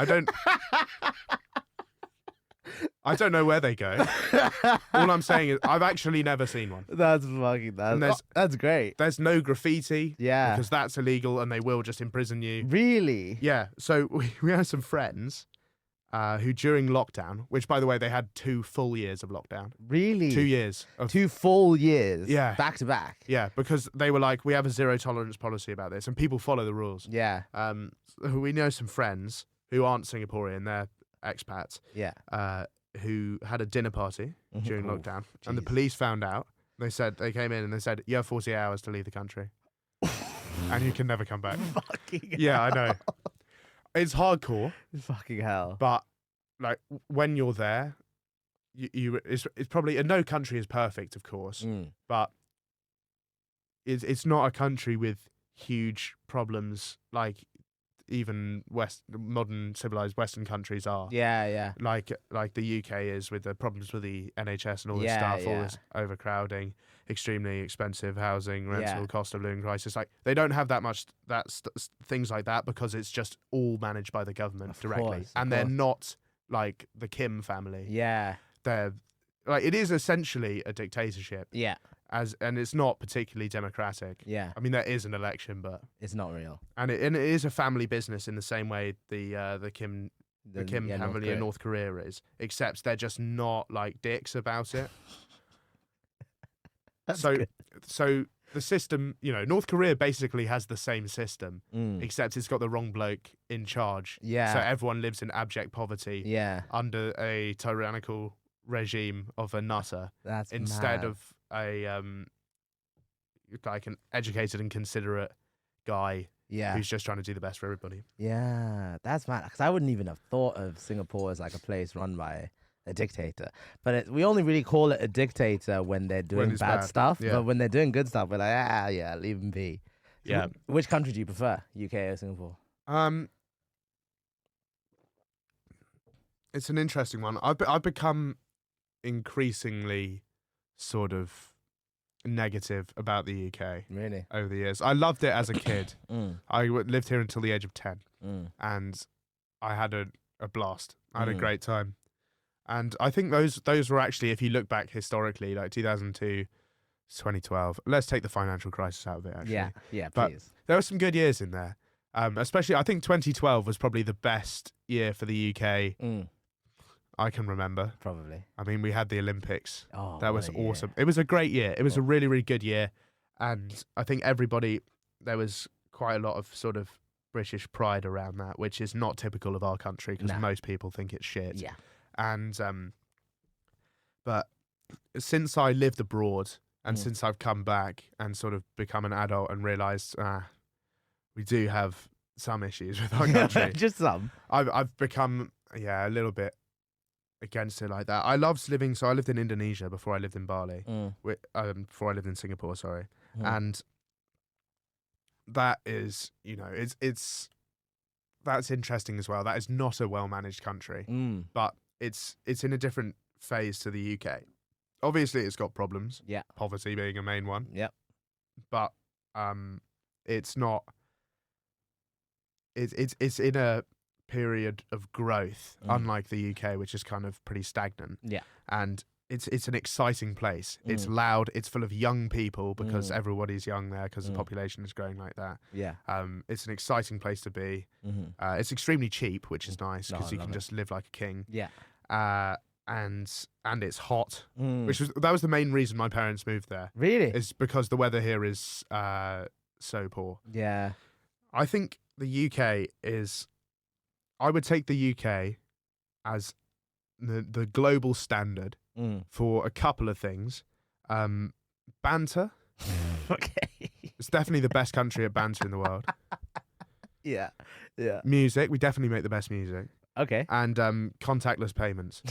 I don't know where they go. All I'm saying is I've actually never seen one. That's great. There's no graffiti. Yeah. Because that's illegal, and they will just imprison you. Really? Yeah. So we had some friends who during lockdown, which by the way, they had 2 full years of lockdown. Really? 2 years. 2 full years? Yeah. Back to back? Yeah, because they were like, we have a zero tolerance policy about this, and people follow the rules. Yeah. We know some friends who aren't Singaporean, they're expats. Yeah. Who had a dinner party during lockdown, and the police found out. They came in and they said, you have 48 hours to leave the country. And you can never come back. Fucking yeah, hell. I know. It's hardcore. Fucking hell. But like when you're there, it's probably, and no country is perfect, of course, but it's not a country with huge problems like even modern civilized Western countries are. Yeah. Like the UK is, with the problems with the NHS and all this stuff, all this overcrowding, extremely expensive housing, rental, cost of living crisis. Like they don't have that much things like that, because it's just all managed by the government directly, and they're not like the Kim family. Yeah, they're like, it is essentially a dictatorship. Yeah. And it's not particularly democratic. Yeah. I mean, there is an election, but it's not real. And it is a family business in the same way the Kim family in North Korea is, except they're just not like dicks about it. So the system, North Korea basically has the same system, except it's got the wrong bloke in charge. Yeah. So everyone lives in abject poverty. Yeah. Under a tyrannical regime of a nutter. That's instead mad. Of a like an educated and considerate guy. Yeah. Who's just trying to do the best for everybody. Yeah, that's mad. Because I wouldn't even have thought of Singapore as like a place run by a dictator. But we only really call it a dictator when they're doing bad stuff. Yeah. But when they're doing good stuff, we're like, leave them be. So yeah. Which country do you prefer, UK or Singapore? It's an interesting one. I've become increasingly sort of negative about the UK. Really? Over the years. I loved it as a kid. I lived here until the age of 10. And I had a blast. I had a great time. And I think those were actually, if you look back historically, like 2002, 2012. Let's take the financial crisis out of it, actually. Yeah, but please. There were some good years in there. Especially, I think 2012 was probably the best year for the UK I can remember. Probably. I mean, we had the Olympics. Oh, that was awesome. It was a great year. It was a really, really good year. And I think there was quite a lot of sort of British pride around that, which is not typical of our country, because most people think it's shit. Yeah. And, but since I lived abroad and since I've come back and sort of become an adult and realised we do have some issues with our country. Just some. I've become, a little bit against it like that. I lived in Indonesia before I lived in Bali, before I lived in Singapore, sorry. And that is, that's interesting as well. That is not a well-managed country, but it's in a different phase to the UK. Obviously, it's got problems. Yeah. Poverty being a main one. Yep. But it's not it's in a period of growth, unlike the UK, which is kind of pretty stagnant. Yeah. And it's an exciting place. It's loud. It's full of young people because everybody's young there because the population is growing like that. Yeah. It's an exciting place to be. It's extremely cheap, which is nice because you can just live like a king. Yeah. And it's hot, that was the main reason my parents moved there. Really? Is because the weather here is so poor. Yeah. I think the UK is. I would take the UK as the global standard for a couple of things. Banter. Okay. It's definitely the best country at banter in the world. Yeah. Yeah. Music. We definitely make the best music. Okay. And contactless payments.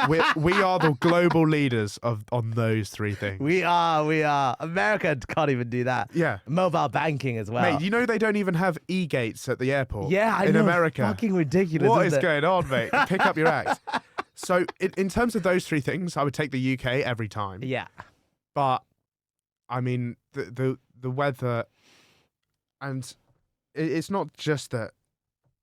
we are the global leaders on those three things. We are. America can't even do that. Yeah. Mobile banking as well. Mate, you know they don't even have e-gates at the airport. Yeah, I in know. America. Fucking ridiculous. What is isn't it? going on, mate? Pick up your act. So in terms of those three things, I would take the UK every time. Yeah. But I mean the weather, and it's not just that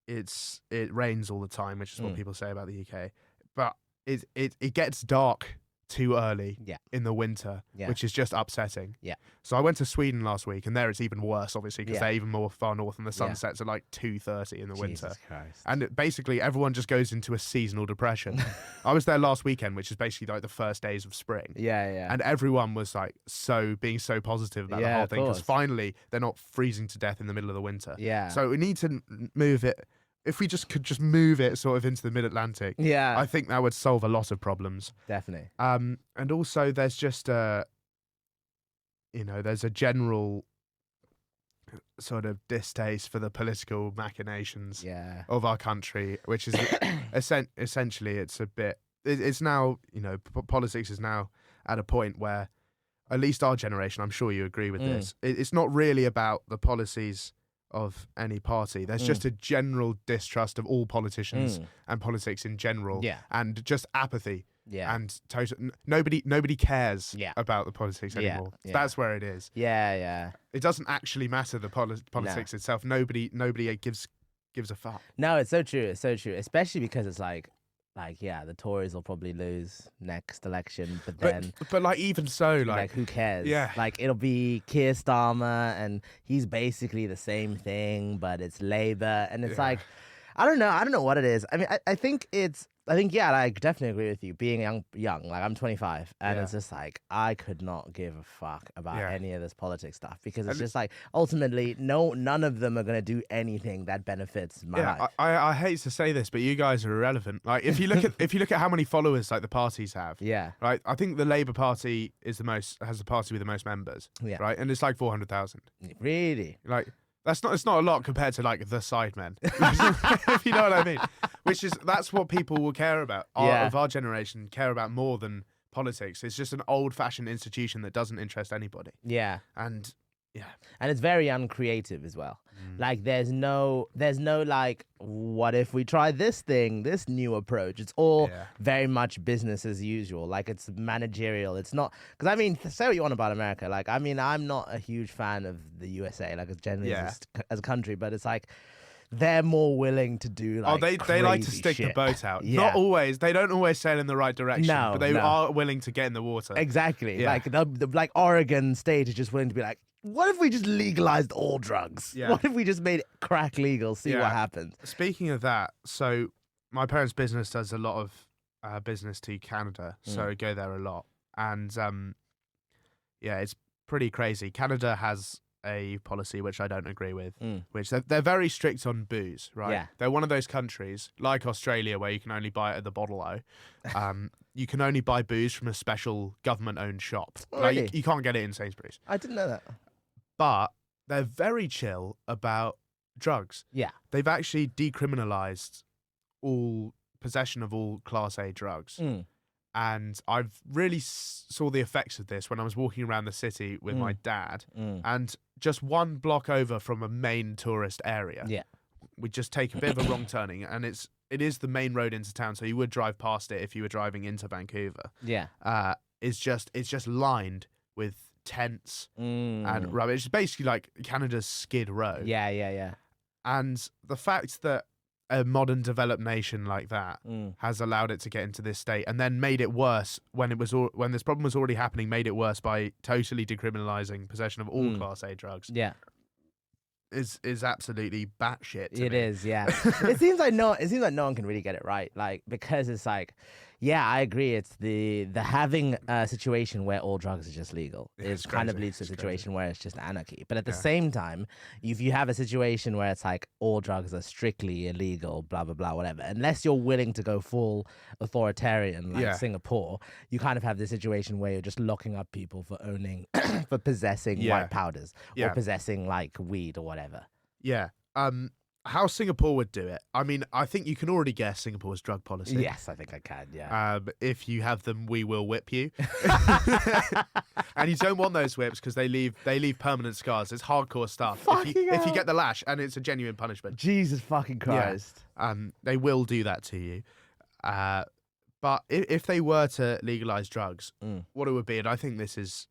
it rains all the time, which is what people say about the UK, but it gets dark too early in the winter, which is just upsetting. Yeah. So I went to Sweden last week, and there it's even worse, obviously, because they're even more far north, and the sun sets at like 2:30 in the winter. Christ. And basically everyone just goes into a seasonal depression. I was there last weekend, which is basically like the first days of spring. Yeah. And everyone was like being so positive about the whole thing, because finally they're not freezing to death in the middle of the winter. Yeah. So we need to move it. If we could just move it sort of into the mid-Atlantic, I think that would solve a lot of problems. Definitely. And also there's just there's a general sort of distaste for the political machinations of our country, which is essentially it's now, politics is now at a point where, at least our generation, I'm sure you agree with this, it's not really about the policies of any party. There's just a general distrust of all politicians and politics in general, and just apathy. Yeah. And nobody cares about the politics anymore. Yeah. That's where it is. Yeah. It doesn't actually matter the politics itself. Nobody gives a fuck. No, it's so true. It's so true. Especially because it's like the Tories will probably lose next election, but like even so, like who cares? Yeah, like it'll be Keir Starmer, and he's basically the same thing, but it's Labour, and it's like, I don't know what it is. I mean, I think I definitely agree with you. Being young, like I'm 25, and it's just like I could not give a fuck about any of this politics stuff, because it's just like ultimately none of them are gonna do anything that benefits my life. I hate to say this, but you guys are irrelevant. Like if you look at how many followers like the parties have, right? I think the Labour Party has the party with the most members, right? And it's like 400,000. Really? Like. It's not a lot compared to like the Sidemen, if you know what I mean. That's what people will care about. Of our generation, care about more than politics. It's just an old-fashioned institution that doesn't interest anybody. Yeah, and it's very uncreative as well. Like there's no like, what if we try this new approach? It's all very much business as usual. Like it's managerial. It's not, because I mean, say what you want about America. Like I mean, I'm not a huge fan of the USA, like it's generally as a country, but it's like they're more willing to do like they like to stick the boat out. Not always. They don't always sail in the right direction, but they are willing to get in the water. Exactly. Like like Oregon State is just willing to be like, what if we just legalized all drugs? Yeah. What if we just made crack legal? See what happens. Speaking of that, so my parents' business does a lot of business to Canada, so I go there a lot. And it's pretty crazy. Canada has a policy which I don't agree with, which they're very strict on booze, right? Yeah. They're one of those countries, like Australia, where you can only buy it at the bottle-o. You can only buy booze from a special government-owned shop. Really? Like, you can't get it in Sainsbury's. I didn't know that. But they're very chill about drugs. Yeah. They've actually decriminalized all possession of all Class A drugs. And I've really saw the effects of this when I was walking around the city with my dad, and just one block over from a main tourist area. Yeah. We just take a bit of a wrong turning, and it is the main road into town, so you would drive past it if you were driving into Vancouver. Yeah. It's just lined with tents and rubbish. It's basically like Canada's Skid Row. Yeah. And the fact that a modern developed nation like that has allowed it to get into this state and then made it worse when this problem was already happening, made it worse by totally decriminalizing possession of all Class A drugs. Yeah. Is absolutely batshit. It is, yeah. It seems like no one can really get it right, like, because it's like, yeah, I agree. It's the having a situation where all drugs are just legal. It kind of leads to a situation where it's just anarchy. But at the same time, if you have a situation where it's like all drugs are strictly illegal, blah blah blah, whatever, unless you're willing to go full authoritarian like Singapore, you kind of have this situation where you're just locking up people for owning, for possessing white powders or possessing like weed or whatever. Yeah. How Singapore would do it. I mean, I think you can already guess Singapore's drug policy. Yes, I think I can, yeah. If you have them, we will whip you. And you don't want those whips because they leave permanent scars. It's hardcore stuff. If you get the lash, and it's a genuine punishment. Jesus fucking Christ. Yeah. They will do that to you. But if they were to legalize drugs, what it would be, and I think this is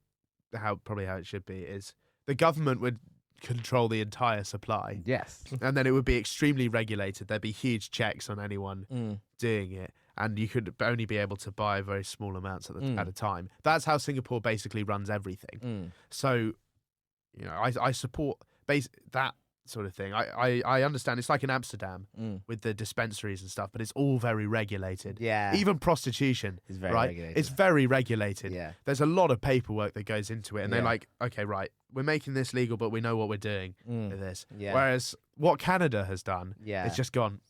probably how it should be, is the government would control the entire supply. Yes. And then it would be extremely regulated. There'd be huge checks on anyone doing it. And you could only be able to buy very small amounts at a time. That's how Singapore basically runs everything. So, you know, I support that sort of thing. I understand it's like in Amsterdam with the dispensaries and stuff, but it's all very regulated. Yeah. Even prostitution is very regulated. It's very regulated. Yeah. There's a lot of paperwork that goes into it, and they're like, okay, right, we're making this legal, but we know what we're doing with this. Yeah. Whereas what Canada has done, it's just gone,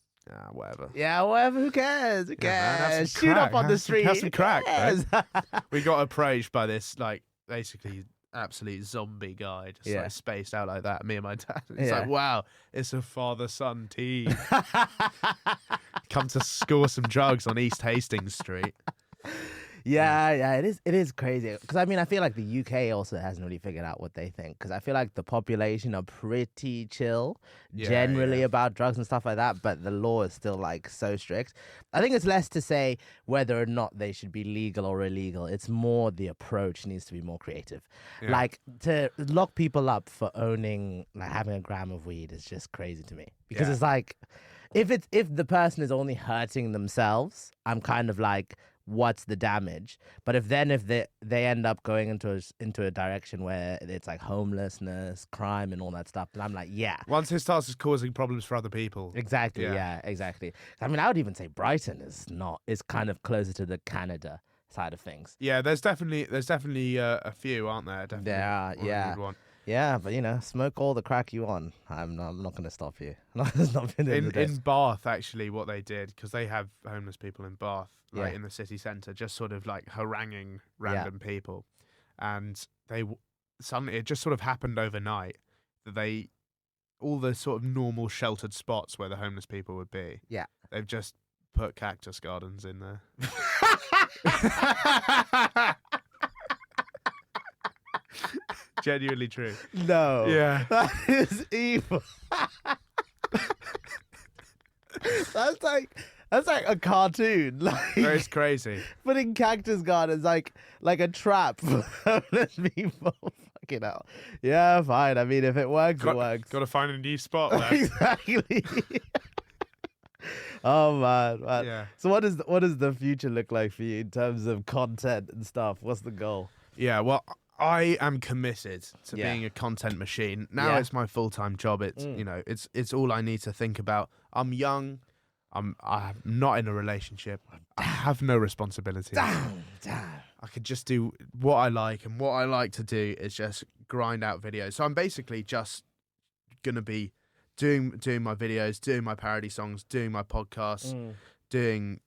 whatever. Yeah, whatever. Who cares? Who cares? Man, shoot up on the street. Have some crack. Right? We got approached by this, like, basically absolute zombie guy, just like spaced out like that. Me and my dad. It's like, wow, it's a father-son team. Come to score some drugs on East Hastings Street. Yeah, it is crazy. Because I mean, I feel like the UK also hasn't really figured out what they think. Because I feel like the population are pretty chill generally about drugs and stuff like that. But the law is still like so strict. I think it's less to say whether or not they should be legal or illegal. It's more the approach needs to be more creative. Yeah. Like to lock people up for owning, like having a gram of weed is just crazy to me. Because it's like, if the person is only hurting themselves, I'm kind of like, what's the damage? But if they end up going into a direction where it's like homelessness, crime, and all that stuff, then I'm like, once it starts causing problems for other people. Exactly. Yeah, exactly. I mean, I would even say Brighton is kind of closer to the Canada side of things. Yeah, there's definitely a few, aren't there? Definitely. Yeah. Yeah, but you know, smoke all the crack you want. I'm not going to stop you. In Bath, actually, what they did, because they have homeless people in Bath, like in the city centre, just sort of like haranguing random people, and suddenly it just sort of happened overnight that all the sort of normal sheltered spots where the homeless people would be, they've just put cactus gardens in there. Genuinely true. No. Yeah. That is evil. That's like a cartoon. Like, it's crazy. Putting cactus gardens like a trap for homeless people. Fucking hell. Yeah, fine. I mean, if it works, it works. Got to find a new spot there. Exactly. Oh man. Yeah. So what does the future look like for you in terms of content and stuff? What's the goal? Yeah, well, I am committed to being a content machine. Now it's my full-time job. It's it's all I need to think about. I'm young. I'm not in a relationship. I have no responsibility. Damn. I could just do what I like, and what I like to do is just grind out videos. So I'm basically just gonna be doing my videos, doing my parody songs, doing my podcasts, doing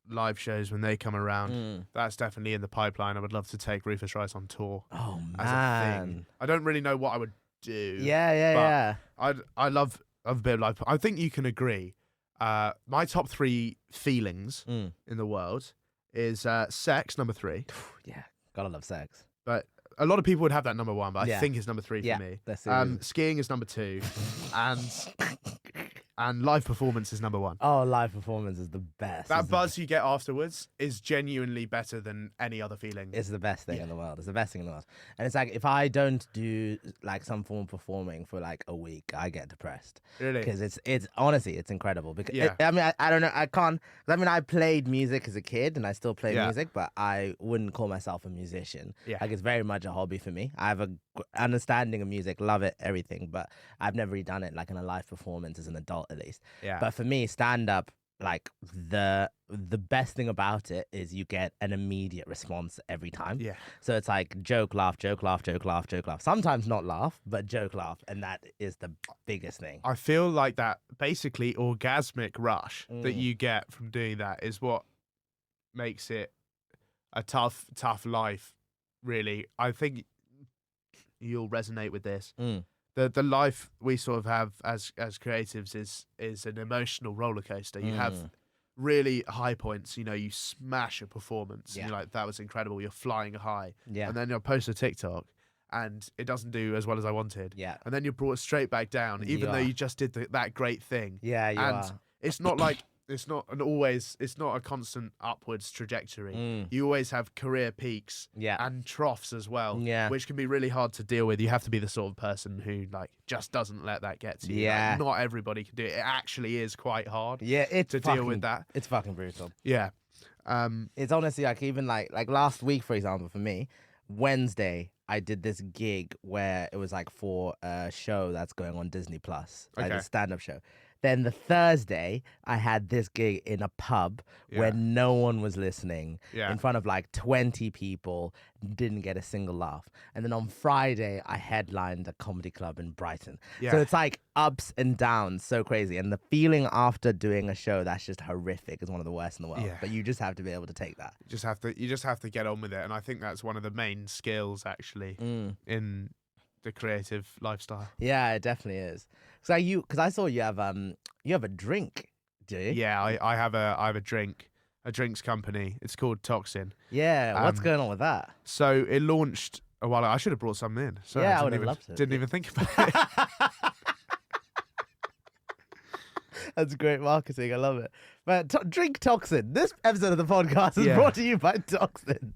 live shows when they come around. That's definitely in the pipeline. I would love to take Rufus Rice on tour. Oh man, as a thing. I don't really know what I would do. Yeah. I love a bit of life. I think you can agree. My top 3 feelings in the world is sex, number 3. Yeah, gotta love sex. But a lot of people would have that number 1, but I think it's number 3 for me. That's it. Skiing is number 2, and And live performance is number one. Oh, live performance is the best. That buzz you get afterwards is genuinely better than any other feeling. It's the best thing in the world. It's the best thing in the world. And it's like, if I don't do like some form of performing for like a week, I get depressed. Really? Because it's honestly, it's incredible. Because I don't know. I can't. I played music as a kid and I still play music, but I wouldn't call myself a musician. Yeah. Like, it's very much a hobby for me. I have a understanding of music, love it, everything, but I've never really done it like in a live performance as an adult, at least. Yeah. But for me, stand up, like the best thing about it is you get an immediate response every time. Yeah. So it's like joke, laugh, joke, laugh, joke, laugh, joke, laugh. Sometimes not laugh, but joke, laugh, and that is the biggest thing. I feel like that basically orgasmic rush that you get from doing that is what makes it a tough life, really. I think you'll resonate with this. The life we sort of have as creatives is an emotional roller coaster. You have really high points. You know, you smash a performance. Yeah. And you're like, that was incredible. You're flying high. Yeah. And then you'll post a TikTok and it doesn't do as well as I wanted. Yeah. And then you're brought straight back down, even though you just did that great thing. Yeah, you are. It's not like it's not a constant upwards trajectory. You always have career peaks and troughs as well, which can be really hard to deal with. You have to be the sort of person who like just doesn't let that get to you. Yeah. Like, not everybody can do it. It actually is quite hard to deal with that. It's fucking brutal. Yeah. It's honestly like, even like last week, for example, for me, Wednesday, I did this gig where it was like for a show that's going on Disney Plus, like a stand-up show. Then the Thursday, I had this gig in a pub where no one was listening, in front of like 20 people, didn't get a single laugh. And then on Friday, I headlined a comedy club in Brighton. Yeah. So it's like ups and downs, so crazy. And the feeling after doing a show that's just horrific is one of the worst in the world. Yeah. But you just have to be able to take that. You just have to get on with it. And I think that's one of the main skills, actually, in the creative lifestyle. Yeah, it definitely is. Because I saw you have a drink, do you? Yeah, I have a drinks company. It's called Toxin. Yeah, what's going on with that? So it launched a while ago. I should have brought something in. Sorry, I would have loved to. Didn't even think about it. That's great marketing. I love it. But drink Toxin. This episode of the podcast is brought to you by Toxin.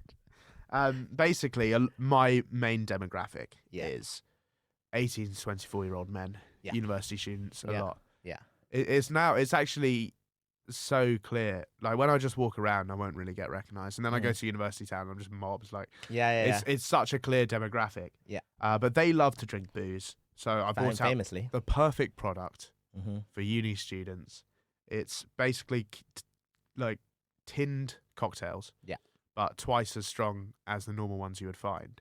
Basically, my main demographic is 18 to 24-year-old men, university students, a lot. Yeah. It's actually so clear. Like, when I just walk around, I won't really get recognised. And then I go to university town, and I'm just mobs. Like, it's such a clear demographic. Yeah. But they love to drink booze. So I brought out the perfect product for uni students. It's basically like tinned cocktails. Yeah. But twice as strong as the normal ones you would find.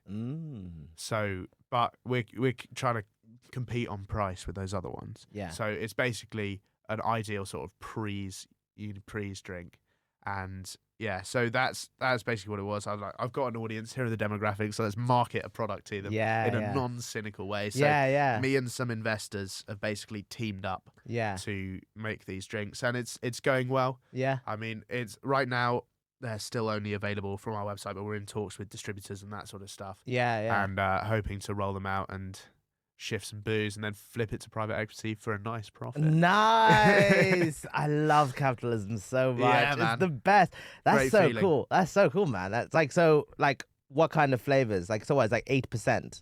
So, but we're trying to compete on price with those other ones. Yeah. So it's basically an ideal sort of pre-s drink, and so that's basically what it was. I was like, I've got an audience. Here are the demographics. So let's market a product to them in a non-cynical way. So me and some investors have basically teamed up to make these drinks, and it's going well. Yeah. I mean, it's right now. They're still only available from our website, but we're in talks with distributors and that sort of stuff. Yeah. And hoping to roll them out and shift some booze and then flip it to private equity for a nice profit. Nice. I love capitalism so much. Yeah, man. It's the best. That's great so feeling. Cool. That's so cool, man. That's like, so like, what kind of flavors? Like, so what? It's like 8%.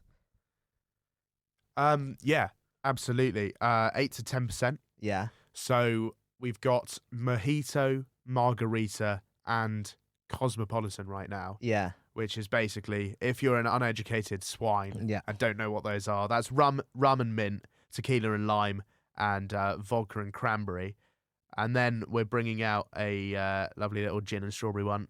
Yeah, absolutely. 8 to 10%. Yeah. So we've got mojito, margarita, and cosmopolitan right now. Yeah. Which is basically, if you're an uneducated swine and don't know what those are, that's rum and mint, tequila and lime, and vodka and cranberry. And then we're bringing out a lovely little gin and strawberry one.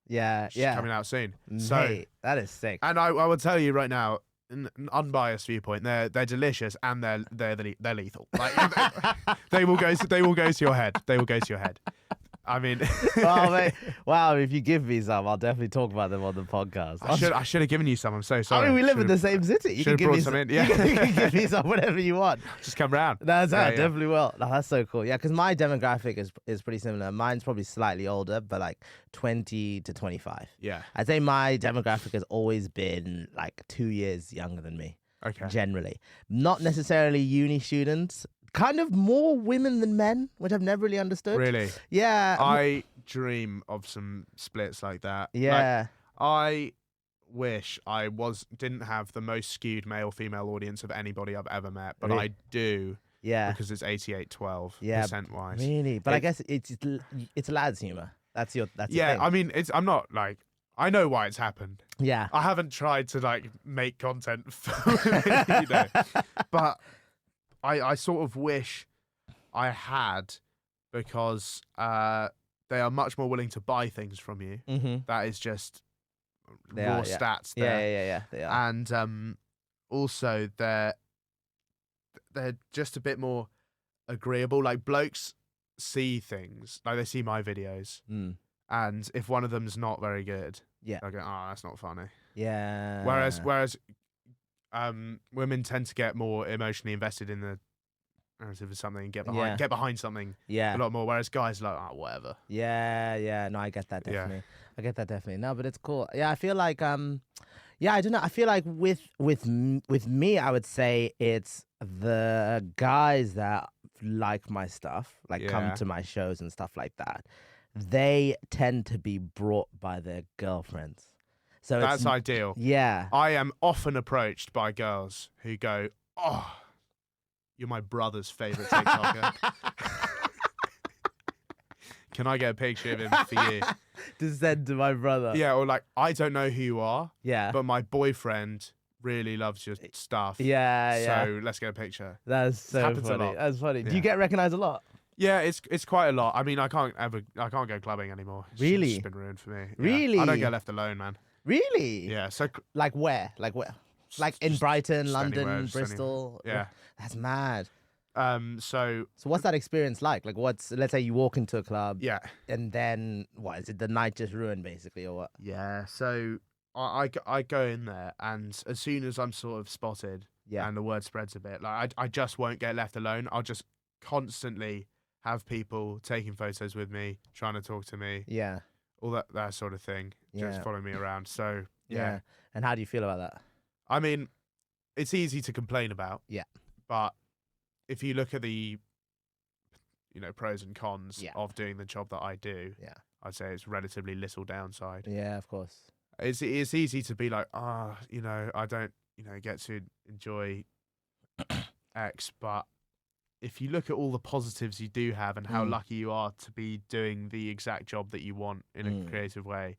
Yeah, coming out soon. Mate, so that is sick. And I will tell you right now, an unbiased viewpoint, they're delicious and they're lethal. Like, they will go to your head. They will go to your head. I mean, oh, mate. Wow, if you give me some, I'll definitely talk about them on the podcast. I should have given you some. I'm so sorry. I mean, we live in the same city. You can give me some in. Yeah. You can give me some whatever you want. Just come round. Definitely will. No, that's so cool. Yeah, because my demographic is pretty similar. Mine's probably slightly older, but like 20 to 25. Yeah. I'd say my demographic has always been like 2 years younger than me. Okay. Generally. Not necessarily uni students, kind of more women than men, which I've never really understood. Really? Yeah. I dream of some splits like that. Yeah. I wish I didn't have the most skewed male-female audience of anybody I've ever met, but I do. Yeah. Because it's 88-12 percent wise. Really? But I guess it's lads humor. That's your thing. I mean, I'm not like, I know why it's happened. Yeah. I haven't tried to like make content for women, but I sort of wish I had, because they are much more willing to buy things from you. Mm-hmm. That is just raw stats there. Yeah. They are. And also they're just a bit more agreeable. Like blokes see things, like they see my videos, and if one of them's not very good, I go, oh, that's not funny. Yeah. Whereas women tend to get more emotionally invested in the narrative of something, get behind something a lot more. Whereas guys are like, oh, whatever. Yeah. No, I get that definitely. Yeah. I get that definitely. No, but it's cool. Yeah, I feel like I don't know. I feel like with me, I would say it's the guys that like my stuff, like come to my shows and stuff like that. They tend to be brought by their girlfriends. So that's ideal. Yeah. I am often approached by girls who go, oh, you're my brother's favorite TikToker. Can I get a picture of him for you? To send to my brother. Yeah, or like, I don't know who you are. Yeah. But my boyfriend really loves your stuff. Yeah. So let's get a picture. That's so funny. That's funny. Yeah. Do you get recognized a lot? Yeah, it's quite a lot. I mean, I can't go clubbing anymore. Really? It's been ruined for me. Really? I don't get left alone, man. Really? Yeah. So like where? Like in Brighton, London, anywhere, Bristol. Yeah. That's mad. So what's that experience like? Like let's say you walk into a club. Yeah. And then what is it? The night just ruined basically, or what? Yeah. So I go in there, and as soon as I'm sort of spotted, and the word spreads a bit, like I just won't get left alone. I'll just constantly have people taking photos with me, trying to talk to me. Yeah. All that sort of thing. Just following me around. So yeah. And how do you feel about that? I mean, it's easy to complain about. Yeah. But if you look at the pros and cons of doing the job that I do, I'd say it's relatively little downside. Yeah, of course. It's easy to be like, I don't get to enjoy X, but if you look at all the positives you do have and how lucky you are to be doing the exact job that you want in a creative way,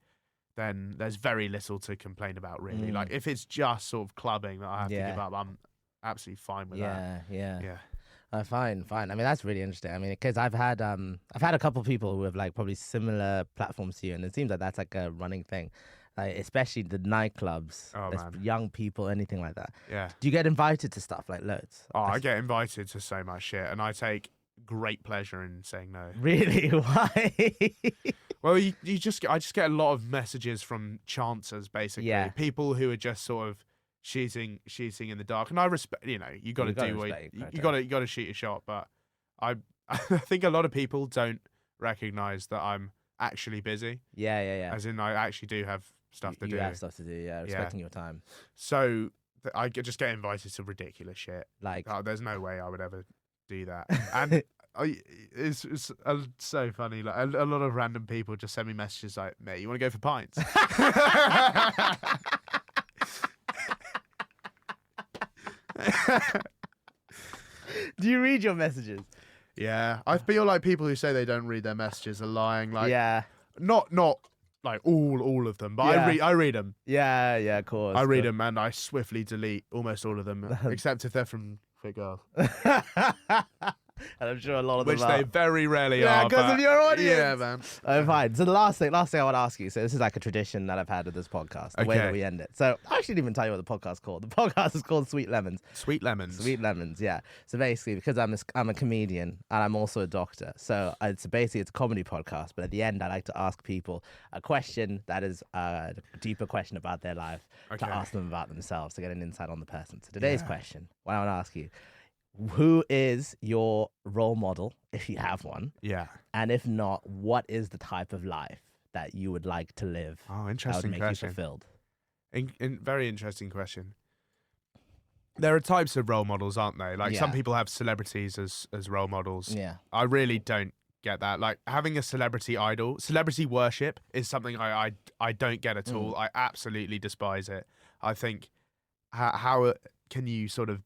then there's very little to complain about, really. Like, if it's just sort of clubbing that I have to give up, I'm absolutely fine with that. Yeah. Fine. I mean, that's really interesting. I mean, because I've had a couple of people who have like probably similar platforms to you, and it seems like that's like a running thing. Like, especially the nightclubs, young people, anything like that. Yeah. Do you get invited to stuff like loads? Oh, I get invited to so much shit, and I take great pleasure in saying no. Really? Why? Well, I just get a lot of messages from chancers, basically. Yeah. People who are just sort of shooting in the dark, and I respect. You got to do what you got to shoot a shot, but I think a lot of people don't recognize that I'm actually busy. Yeah. As in, I actually do have stuff to do. You have stuff to do, respecting your time. So I just get invited to ridiculous shit. Like, there's no way I would ever do that. And it's so funny. Like, a lot of random people just send me messages like, "Mate, you want to go for pints?" Do you read your messages? Yeah, I feel like people who say they don't read their messages are lying. Like, not like all of them, but I read them. Yeah, of course. I read them, and I swiftly delete almost all of them, except if they're from fit girls. And I'm sure a lot of them which they very rarely are. Yeah, because of your audience. Yeah, man. Fine. So the last thing I want to ask you. So this is like a tradition that I've had with this podcast. The way that we end it. So I actually didn't even tell you what the podcast is called. The podcast is called Sweet Lemons. Sweet Lemons. Sweet Lemons. Yeah. So basically, because I'm a comedian and I'm also a doctor, so it's a comedy podcast. But at the end, I like to ask people a question that is a deeper question about their life, to ask them about themselves, to get an insight on the person. So today's question, what I want to ask you. Who is your role model, if you have one? Yeah. And if not, what is the type of life that you would like to live? Oh, interesting that would make question. you fulfilled? Very interesting question. there are types of role models, aren't they? Like some people have celebrities as role models. Yeah. I really don't get that. Like having a celebrity idol, celebrity worship is something I don't get at all. I absolutely despise it. I think how can you sort of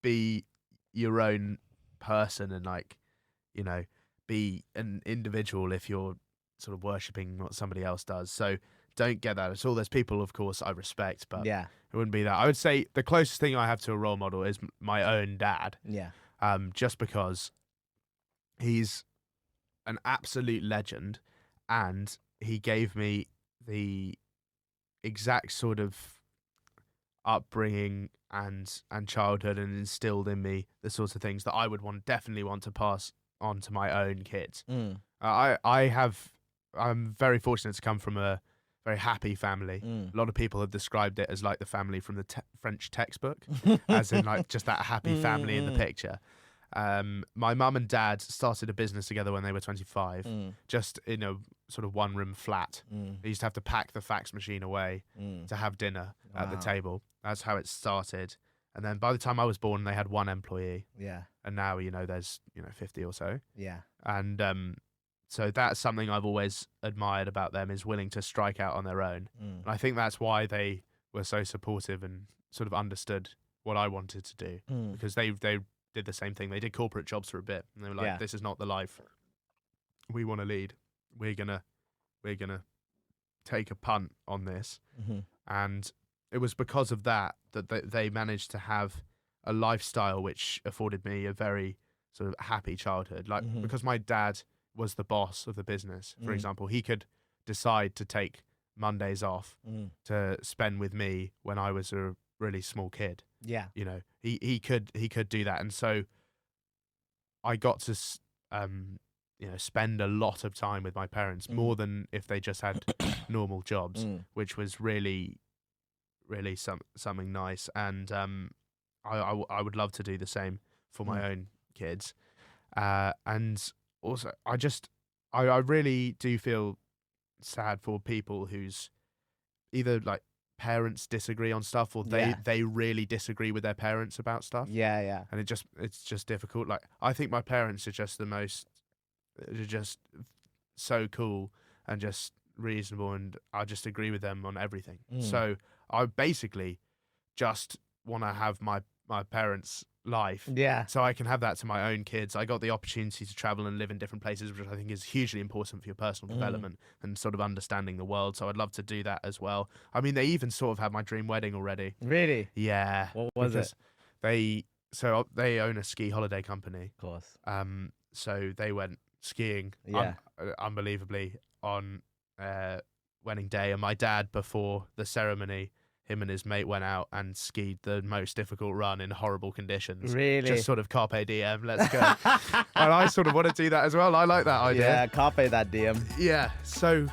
be your own person and like, you know, be an individual if you're sort of worshipping what somebody else does. So don't get that at all. There's people, of course, I respect, but it wouldn't be that. I would say the closest thing I have to a role model is my own dad. Yeah. Just because he's an absolute legend and he gave me the exact sort of upbringing and childhood and instilled in me the sorts of things that I would definitely want to pass on to my own kids. I'm very fortunate to come from a very happy family. A lot of people have described it as like the family from the French textbook, as in like just that happy family in the picture. My mum and dad started a business together when they were 25, just in a sort of one-room flat. They used to have to pack the fax machine away to have dinner at the table. That's how it started. And then by the time I was born, they had one employee. Yeah. And now, there's, 50 or so. Yeah. And so that's something I've always admired about them, is willing to strike out on their own. And I think that's why they were so supportive and sort of understood what I wanted to do, because they did the same thing. They did corporate jobs for a bit, and they were like, "This is not the life we want to lead. We're gonna take a punt on this." And it was because of that they managed to have a lifestyle which afforded me a very sort of happy childhood. Like because my dad was the boss of the business, for example, he could decide to take Mondays off to spend with me when I was a really small kid. Yeah. He could do that. And so I got to spend a lot of time with my parents, more than if they just had normal jobs, which was really, really something nice. And I would love to do the same for my own kids. And also I really do feel sad for people whose either like parents disagree on stuff, or they really disagree with their parents about stuff. Yeah. And it's just difficult. Like I think my parents are just just so cool and just reasonable, and I just agree with them on everything. So I basically just want to have my parents' life, so I can have that to my own kids. I got the opportunity to travel and live in different places, which I think is hugely important for your personal development and sort of understanding the world. So I'd love to do that as well. I mean, they even sort of had my dream wedding already. Really? Yeah. What was it? They own a ski holiday company. Of course. So they went skiing unbelievably on wedding day, and my dad, before the ceremony, him and his mate went out and skied the most difficult run in horrible conditions. Really? Just sort of carpe diem, let's go. And I sort of want to do that as well. I like that idea. Yeah, carpe that diem. Yeah. So,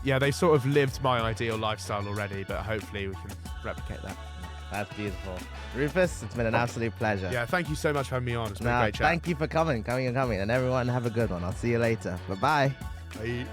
they sort of lived my ideal lifestyle already, but hopefully we can replicate that. That's beautiful. Rufus, it's been an absolute pleasure. Yeah, thank you so much for having me on. It's been a great chat. Thank you for coming. And everyone have a good one. I'll see you later. Bye-bye. Bye.